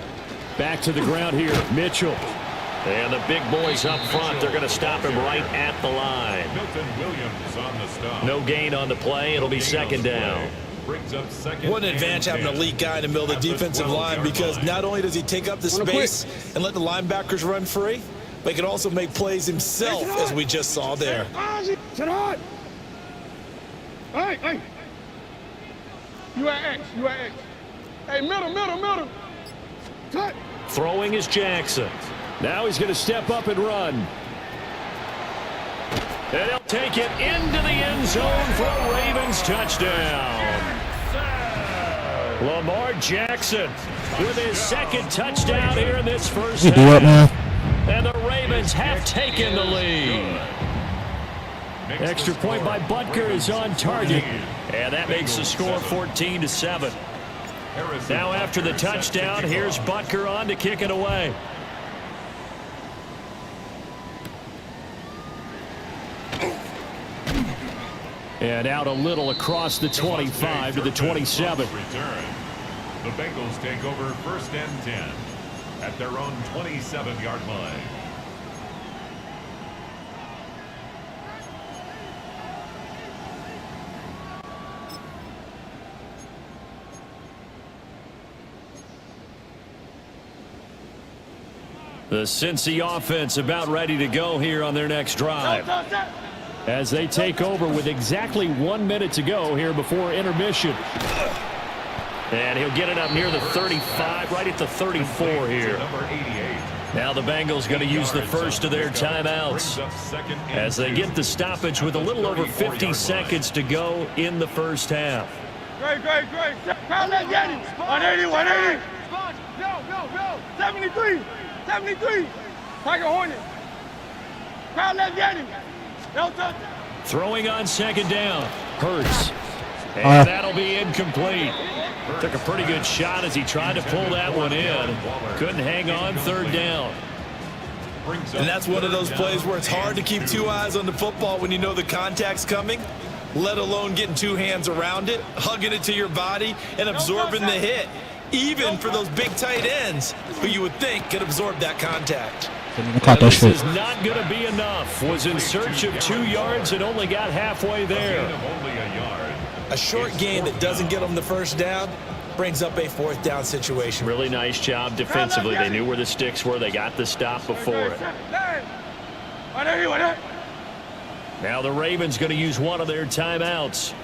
Back to the ground here. Mitchell. And the big boys up front, they're going to stop him right at the line. Milton Williams on the stop. No gain on the play. It'll be second down. Brings up second. What an advantage having an elite guy in the middle of the defensive line, because not only does he take up the space and let the linebackers run free, but he can also make plays himself, as we just saw there. Hey! You at X. Hey, middle. Cut. Throwing is Jackson. Now he's going to step up and run. And he'll take it into the end zone for a Ravens touchdown. Lamar Jackson with his second touchdown here in this first half. And the Ravens have taken the lead. Extra point by Butker is on target. And that makes the score 14-7. Now after the touchdown, here's Butker on to kick it away. And out a little across the 25 to the 27. The Bengals take over first and 10 at their own 27-yard line. The Cincy offense about ready to go here on their next drive. as they take over with exactly 1 minute to go here before intermission. And he'll get it up near the 35, right at the 34 here. Now the Bengals going to use the first of their timeouts as they get the stoppage with a little over 50 seconds to go in the first half. Great. Crowd left Yeti. 180. Go. 73. Tiger Hornet. Crowd left Yeti. No touch. Throwing on second down. Hurts. And that'll be incomplete. Took a pretty good shot as he tried to pull that one in. Couldn't hang on third down. And that's one of those plays where it's hard to keep two eyes on the football when you know the contact's coming, let alone getting two hands around it, hugging it to your body, and absorbing the hit. Even for those big tight ends who you would think could absorb that contact. This is not going to be enough. Was in search of 2 yards and only got halfway there. A short gain that doesn't get them the first down brings up a fourth down situation. Really nice job defensively. They knew where the sticks were. They got the stop before it. Now the Ravens going to use one of their timeouts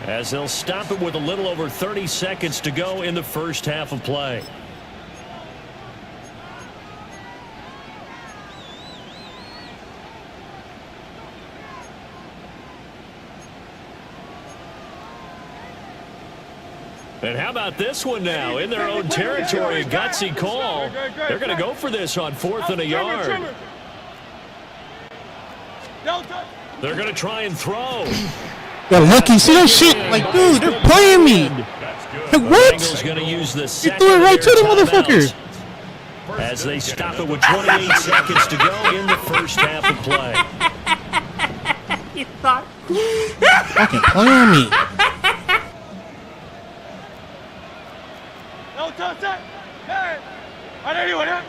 as they'll stop it with a little over 30 seconds to go in the first half of play. And how about this one now? In their own territory, a gutsy call. They're going to go for this on 4th and a yard. They're going to try and throw. Yo, Lucky, see that shit? Like, dude, they're playing me. Like, what? Bengals going to use the You threw it right to the motherfucker. As they stop it with 28 seconds to go in the first half of play. You thought? Fucking playing me. No touch that. Hey. I know you want that.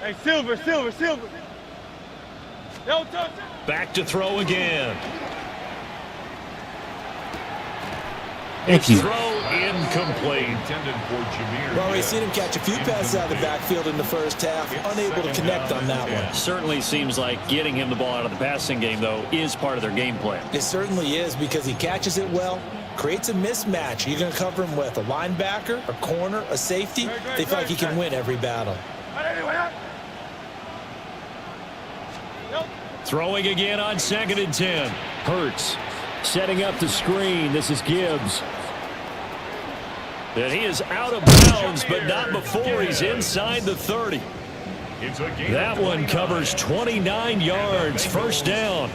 Hey, Silver. No touch that. Back to throw again. Thank you. Throw incomplete. Well, we've seen him catch a few passes out of the backfield in the first half, unable to connect on that one. Certainly seems like getting him the ball out of the passing game, though, is part of their game plan. It certainly is because he catches it well, creates a mismatch. You're going to cover him with a linebacker, a corner, a safety. They feel like he can win every battle. Throwing again on 2nd and 10. Hurts setting up the screen. This is Gibbs. And he is out of bounds, but not before he's inside the 30. That one covers 29 yards. First down.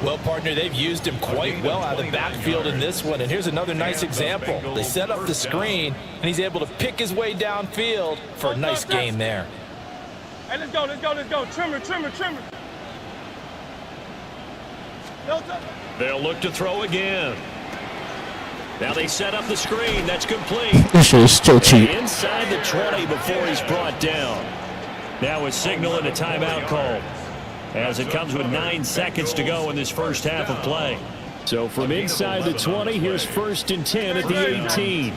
Well, partner, they've used him quite well out of the backfield in this one. And here's another nice example. They set up the screen, and he's able to pick his way downfield for a nice gain there. Hey, let's go. Trimmer. They'll look to throw again. Now they set up the screen. That's complete. This shit is still cheap. Inside the 20 before he's brought down. Now a signal and a timeout call as it comes with 9 seconds to go in this first half of play. So from inside the 20, here's 1st and 10 at the 18.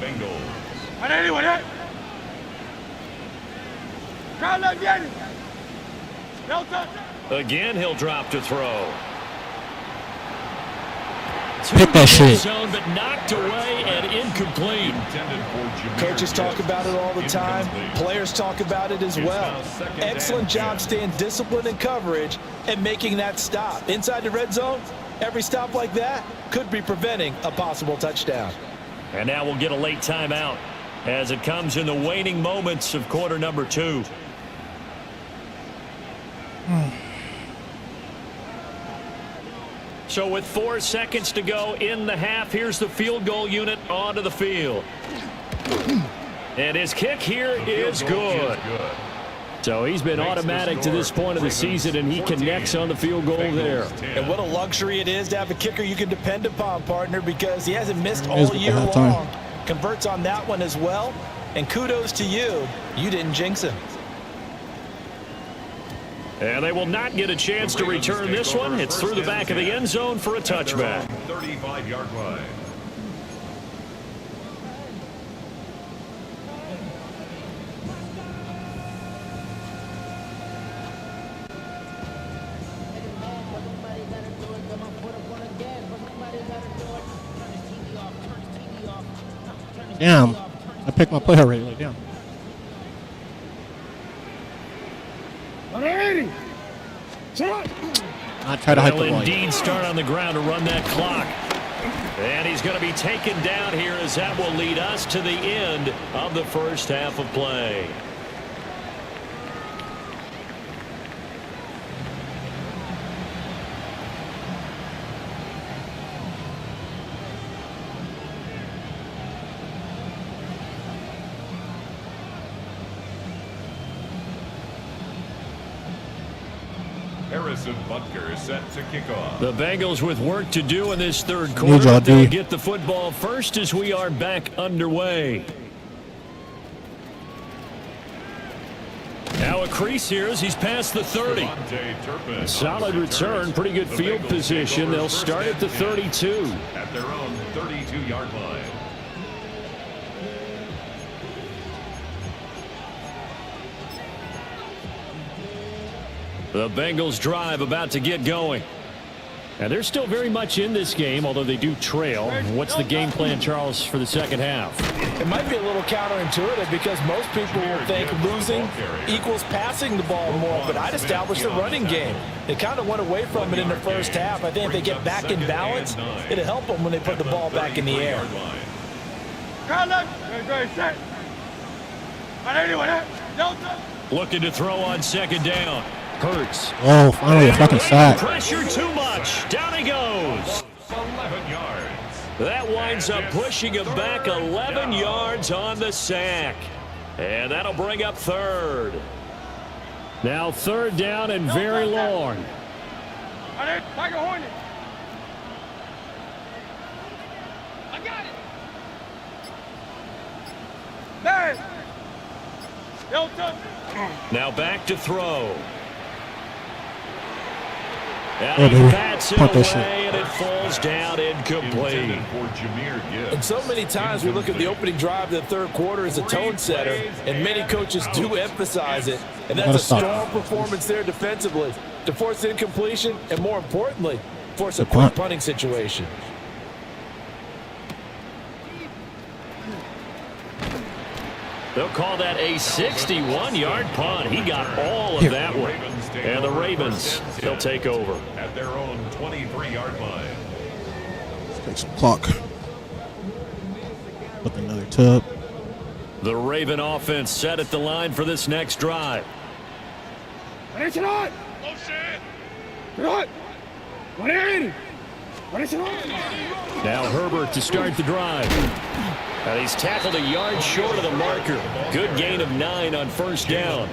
Again, he'll drop to throw. Hit that shit. Zone, but knocked away and incomplete. Coaches talk about it all the time. Players talk about it as well. Excellent job staying disciplined in coverage and making that stop. Inside the red zone, every stop like that could be preventing a possible touchdown. And now we'll get a late timeout as it comes in the waning moments of quarter number 2. So with 4 seconds to go in the half, here's the field goal unit onto the field. And his kick here is good. So he's been automatic to this point of the season, and he connects on the field goal there. And what a luxury it is to have a kicker you can depend upon, partner, because he hasn't missed all year long. Converts on that one as well. And kudos to you. You didn't jinx him. And they will not get a chance to return this one. It's through the back of the end zone for a touchback. 35-yard line. Damn. I picked my play already. Like, damn. 180. Not try to hype the Will ball. indeed start on the ground to run that clock. And he's going to be taken down here as that will lead us to the end of the first half of play. Harrison Butker set to kick off. The Bengals with work to do in this third Need quarter. y'all, They'll D. get the football first as we are back underway. Now a crease here as he's past the 30. Solid return, pretty good field position. They'll start at the 32. At their own 32-yard line. The Bengals drive about to get going. And they're still very much in this game, although they do trail. What's the game plan, Charles, for the second half? It might be a little counterintuitive because most people will think losing equals passing the ball more, but I'd establish the running game. They kind of went away from it in the first half. I think if they get back in balance, it'll help them when they put the ball back in the air. Looking to throw on second down. Hurts. Oh, finally a fucking sack. Pressure too much. Down he goes. 11 yards. That winds up pushing him back 11 yards on the sack. And that'll bring up third. Now third down and very long. I got it. Hey. Now back to throw. Oh, And he baby. bats it Punt away, that shit. and it falls down incomplete. And so many times we look at the opening drive of the third quarter as a tone setter, and many coaches do emphasize it. And that's a strong performance there defensively to force incompletion and, more importantly, force a quick punting situation. They'll call that a 61-yard punt. He got all of that one. And the Ravens, they'll take over. At their own 23-yard line. Let's take some clock. With another tub. The Raven offense set at the line for this next drive. Now Herbert to start the drive. And he's tackled a yard short of the marker. Good gain of 9 on first down.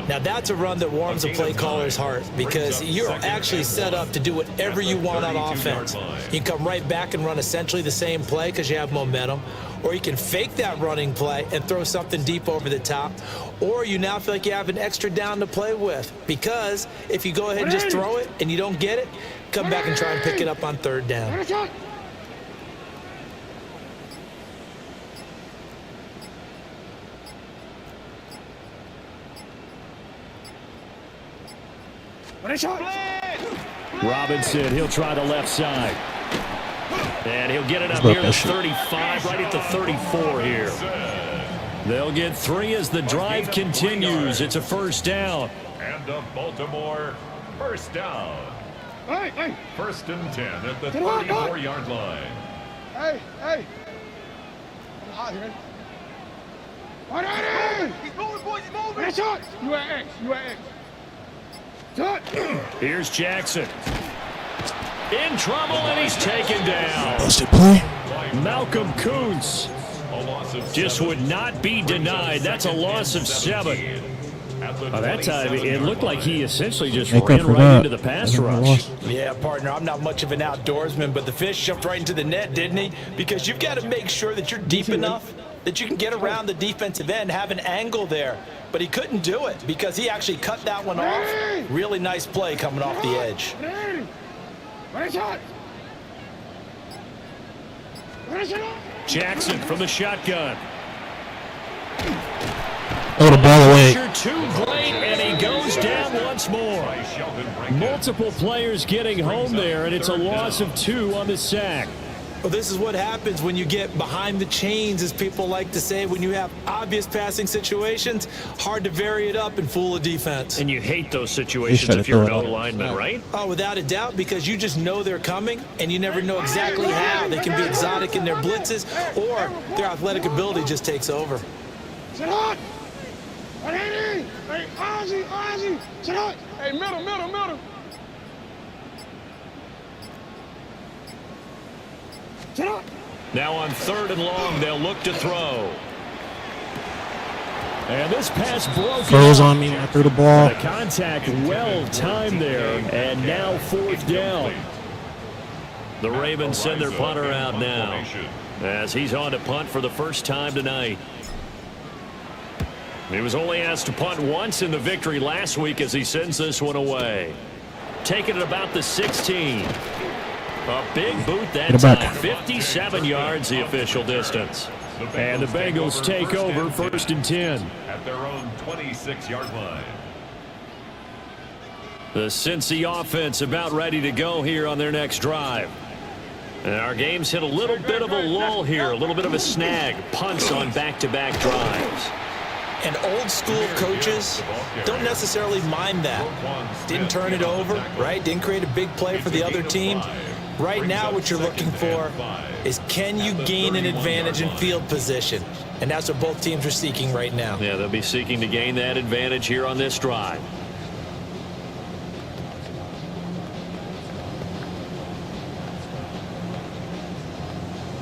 Now that's a run that warms a play caller's heart because you're actually set up to do whatever you want on offense. You can come right back and run essentially the same play because you have momentum, or you can fake that running play and throw something deep over the top, or you now feel like you have an extra down to play with because if you go ahead and just throw it and you don't get it, come back and try and pick it up on third down. Robinson, he'll try the left side. And he'll get it up near the 35, right at the 34 here. They'll get 3 as the drive continues. It's a first down. And the Baltimore first down. First and 10 at the 34-yard line. Hey. I'm hot here. 180. He's moving, boys. He's moving. You at X. Here's Jackson. In trouble, and he's taken down. Busted play. Malcolm Kuntz just would not be denied. That's a loss of 7. By that time, it looked like he essentially just ran right into the pass rush. Yeah, partner, I'm not much of an outdoorsman, but the fish jumped right into the net, didn't he? Because you've got to make sure that you're deep enough that you can get around the defensive end, have an angle there. But he couldn't do it because he actually cut that one off. Really nice play coming off the edge. Jackson from the shotgun. Oh, the ball away. Pressure too great, and he goes down once more. Multiple players getting home there, and it's a loss of 2 on the sack. Well, this is what happens when you get behind the chains, as people like to say. When you have obvious passing situations, hard to vary it up and fool a defense. And you hate those situations if you're an O-lineman, right? Oh, without a doubt, because you just know they're coming, and you never know exactly how. They can be exotic in their blitzes, or their athletic ability just takes over. Sit up! Hey, Ozzy! Sit up! Hey, middle! Sit up! Now on 3rd and long, they'll look to throw. And this pass broke. Froze on me when I threw the ball. The contact well timed there, and now 4th down. The Ravens send their punter out now as he's on to punt for the first time tonight. He was only asked to punt once in the victory last week as he sends this one away. Taking it about the 16. A big boot that time. 57 yards the official distance. And the Bengals take over 1st and 10. At their own 26-yard line. The Cincy offense about ready to go here on their next drive. And our game's hit a little bit of a lull here, a little bit of a snag. Punts on back-to-back drives. And old school coaches don't necessarily mind that. Didn't turn it over, right? Didn't create a big play for the other team. Right now what you're looking for is, can you gain an advantage in field position? And that's what both teams are seeking right now. Yeah, they'll be seeking to gain that advantage here on this drive.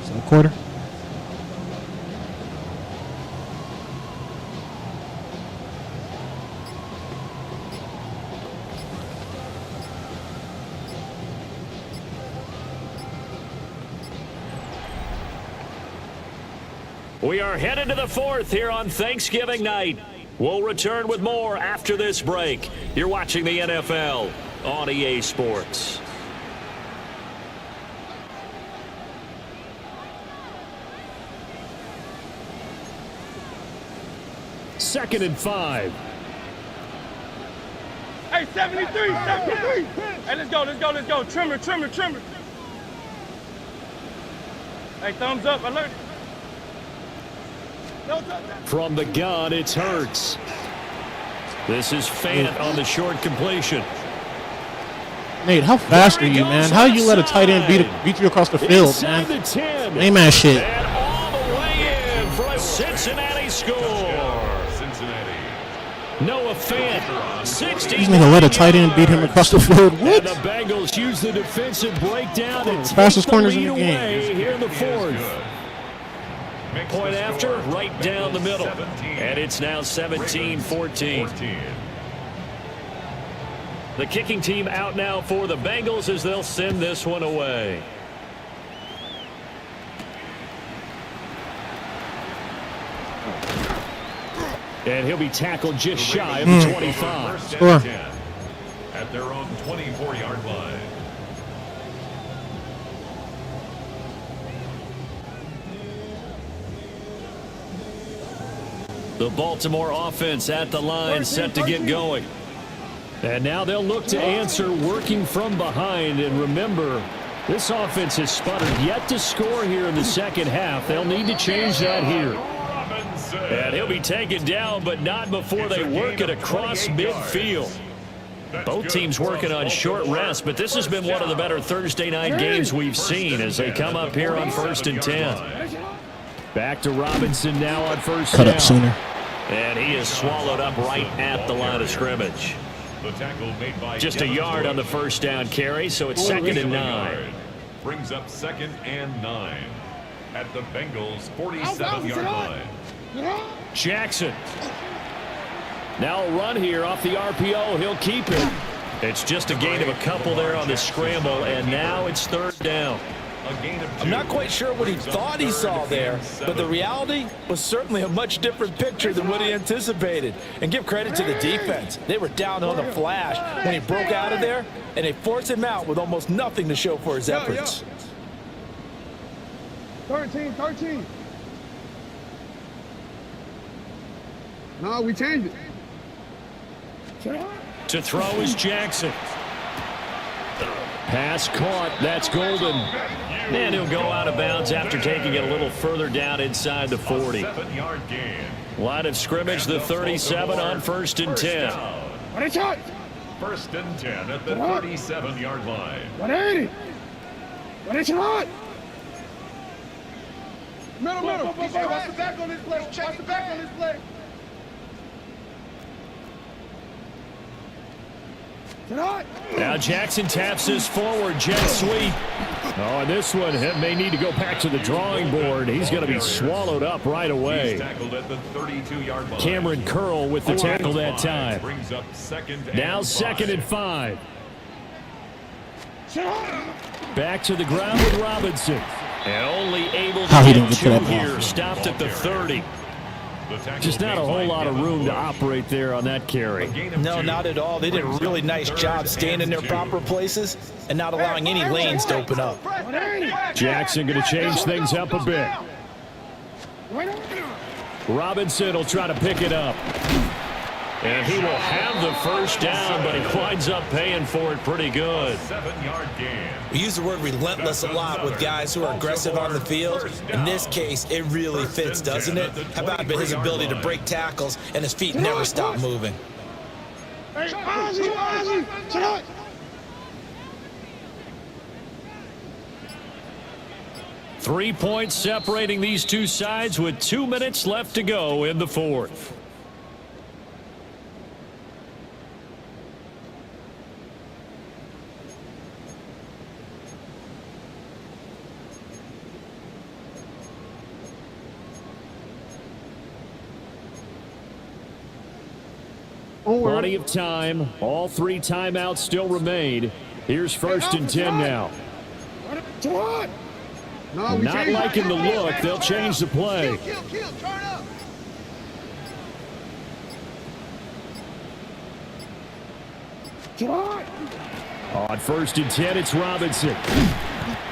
Second quarter. We are headed to the 4th here on Thanksgiving night. We'll return with more after this break. You're watching the NFL on EA Sports. Second and 5. Hey, 73! Hey, let's go. Trimmer. Hey, thumbs up, alert. From the gun, it's Hurts. This is Fant on the short completion. Nate, how fast are you, man? How you let a tight end beat you across the field, man? Lame ass shit. And all the way in for a Cincinnati score. Noah Fant, 60. He's gonna let a tight end beat him across the field. What? And the Bengals use the defensive breakdown and fastest take corners the in lead the game. away here in the 4th. Point after, right down the middle. And it's now 17-14. The kicking team out now for the Bengals as they'll send this one away. And he'll be tackled just shy of the 25. Score. At their own 24-yard line. The Baltimore offense at the line set to get going. And now they'll look to answer working from behind. And remember, this offense has sputtered yet to score here in the second half. They'll need to change that here. And he'll be taken down, but not before they work it across midfield. Both teams working on short rest, but this has been one of the better Thursday night games we've seen as they come up here on 1st and 10. Back to Robinson now on first down. Cut up sooner. And he is swallowed up right at the line of scrimmage. Just a yard on the first down carry, so it's 2nd and 9. Brings up 2nd and 9 at the Bengals' 47-yard line. Jackson. Now a run here off the RPO. He'll keep it. It's just a gain of a couple there on the scramble, and now it's 3rd down. I'm not quite sure what he thought he saw there, but the reality was certainly a much different picture than what he anticipated. And give credit to the defense. They were down on the flash when he broke out of there, and they forced him out with almost nothing to show for his efforts. 13. No, we changed it. To throw is Jackson. Pass caught. That's Golden. And he'll go out of bounds after taking it a little further down inside the 40. 7-yard gain. Line of scrimmage, the 37 on 1st and 10. What is it? 1st and 10 at the 37-yard line. 180. What is it? Middle. Watch the back on this play. Watch the back on this play. Now Jackson taps this forward, jet sweep. Oh, and this one may need to go back to the drawing board. He's going to be swallowed up right away. Tackled at the 32-yard line. Cameron Curl with the tackle that time. Brings up Now 2nd and 5. Back to the ground with Robinson. And only able to get 2 here. Stopped at the 30. Just not a whole lot of room to operate there on that carry. No, not at all. They did a really nice job staying in their proper places and not allowing any lanes to open up. Jackson going to change things up a bit. Robinson will try to pick it up. And he will have the first down, but he winds up paying for it pretty good. 7-yard gain. We use the word relentless a lot with guys who are aggressive on the field. In this case, it really fits, doesn't it? How about his ability to break tackles and his feet never stop moving? Hey, Ozzy, shut up. Three points separating these two sides with 2 minutes left to go in the 4th. Plenty of time. All 3 timeouts still remain. Here's 1st and 10 now. Not liking the look. They'll change the play. Kill, turn up. On 1st and 10, it's Robinson.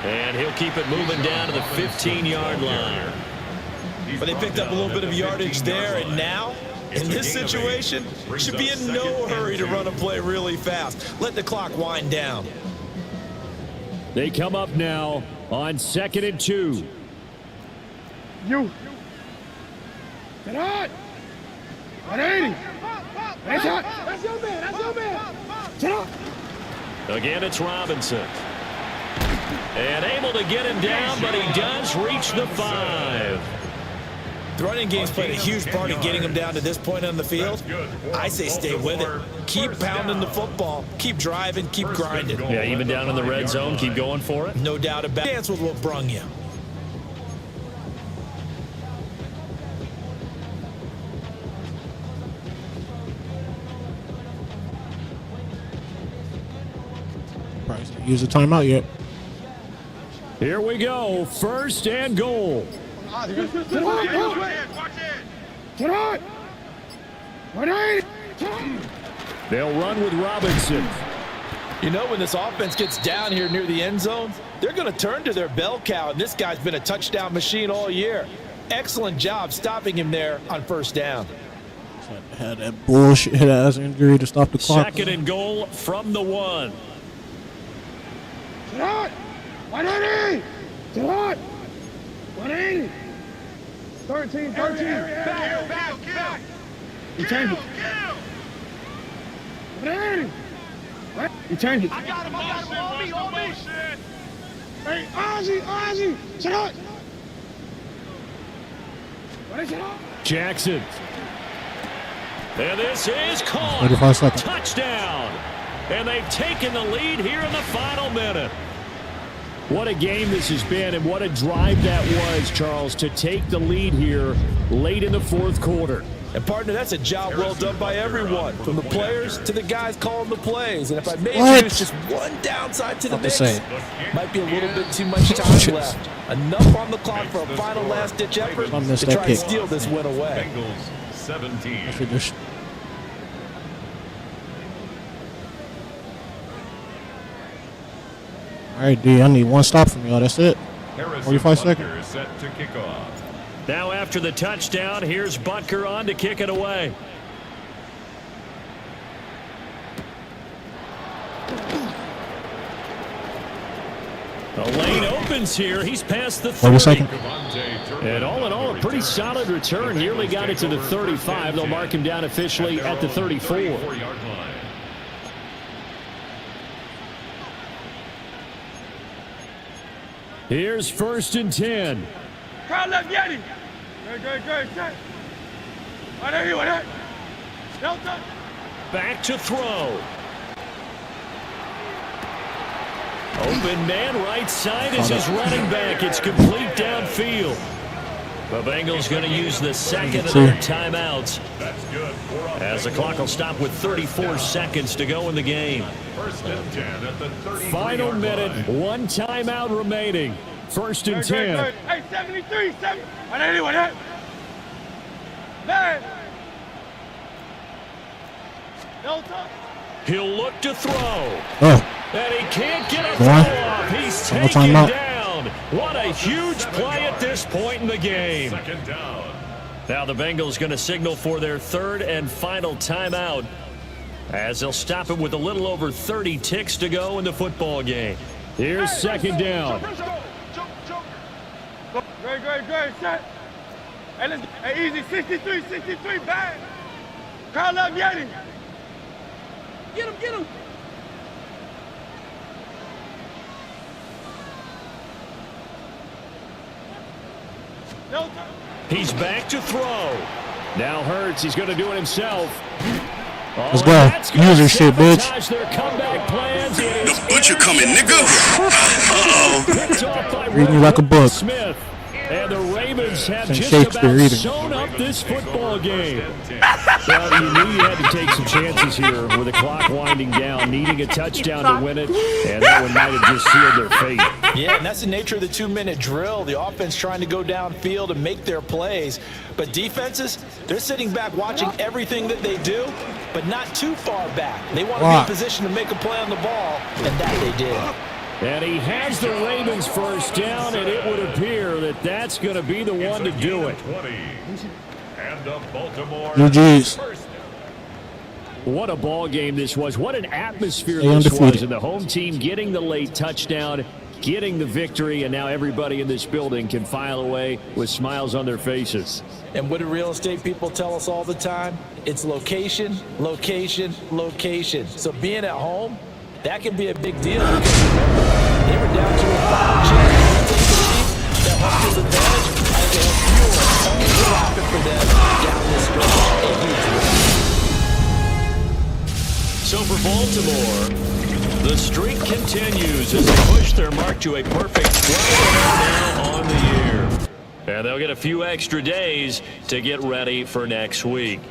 And he'll keep it moving down to the 15-yard line. But they picked up a little bit of yardage there, and now, in this situation, should be in no hurry to run a play really fast. Let the clock wind down. They come up now on 2nd and 2. You. Get out. 180. That's your man. Get up. Again, it's Robinson. And able to get him down, but he does reach the 5. The running game's played a huge part in getting him down to this point on the field. I say stay with it. Keep pounding the football. Keep driving. Keep grinding. Yeah, even down in the red zone, keep going for it. No doubt about it. Dance with what brung you. Use the timeout yet. Here we go. 1st and goal. Watch it. Get out. 180. They'll run with Robinson. You know, when this offense gets down here near the end zone, they're going to turn to their bell cow, and this guy's been a touchdown machine all year. Excellent job stopping him there on 1st down. Had that bullshit ass injury to stop the clock. 2nd and goal from the 1. Get out. 180. Get out. 180. 13. Back. You change it. 180. You change it. I got him. On me. Hey, Ozzy. Shut up. What is it? Jackson. And this is caught. 35 seconds. Touchdown. And they've taken the lead here in the final minute. What a game this has been, and what a drive that was, Charles, to take the lead here late in the 4th quarter. And, partner, that's a job well done by everyone, from the players to the guys calling the plays. And if I may introduce just one downside to the mix, might be a little bit too much time left. Enough on the clock for a final last-ditch effort to try to steal this win away. Bengals 17. All right, D, I need one stop from y'all. That's it. 45 seconds. Set to kick off. Now after the touchdown, here's Butker on to kick it away. The lane opens here. He's past the 30. Wait a second. And all in all, a pretty solid return. Nearly got it to the 35. They'll mark him down officially at the 34. Here's 1st and 10. Crowd left Yeti. Great. Set. Right there, you it. Delta. Back to throw. Open man, right side is his running back. It's complete downfield. The Bengals going to use the second of their timeouts as the clock will stop with 34 seconds to go in the game. Final minute, 1 timeout remaining. 1st and 10. Hey, 73, 7. Right there, you it. Man. Delta. He'll look to throw. Oh. And he can't get a throw off. He's taken down. What a huge play at this point in the game. Second down. Now the Bengals going to signal for their 3rd and final timeout as they'll stop it with a little over 30 ticks to go in the football game. Here's 2nd down. Great. Set. Hey, let's hey, easy. 63, bang. Crowd left Yeti. Get him. He's back to throw. Now Hurts, he's going to do it himself. Let's go. Use your shit, bitch. Their comeback plans. The butcher coming, nigga. Uh-oh. Reading you like a book. Smith. And the Ravens have Some just Shakespeare about reading. sewn up this football game. Well, you knew you had to take some chances here with the clock winding down, needing a touchdown to win it, and that one might have just sealed their fate. Yeah, and that's the nature of the 2-minute drill. The offense trying to go downfield and make their plays. But defenses, they're sitting back watching everything that they do, but not too far back. They want to be in position to make a play on the ball, and that they did. And he has the Ravens first down, and it would appear that that's going to be the one to do it. GG's. What a ball game this was. What an atmosphere this was. And the home team getting the late touchdown, getting the victory, and now everybody in this building can file away with smiles on their faces. And what do real estate people tell us all the time? It's location, location, location. So being at home, that can be a big deal because they were down to a final chance to take the lead. That home field advantage, I think it helped fuel all the rocket for them down this stretch. So for Baltimore, the streak continues as they push their mark to a perfect 12 now on the year. And they'll get a few extra days to get ready for next week.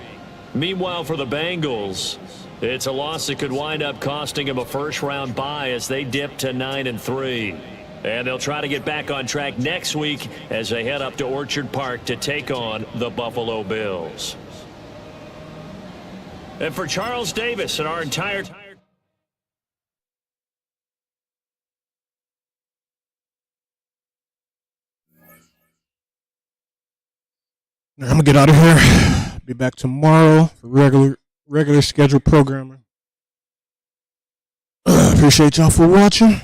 Meanwhile, for the Bengals, it's a loss that could wind up costing them a first-round bye as they dip to 9-3. And they'll try to get back on track next week as they head up to Orchard Park to take on the Buffalo Bills. And for Charles Davis and our entire I'm gonna get out of here. Be back tomorrow for regular scheduled programming. Appreciate y'all for watching.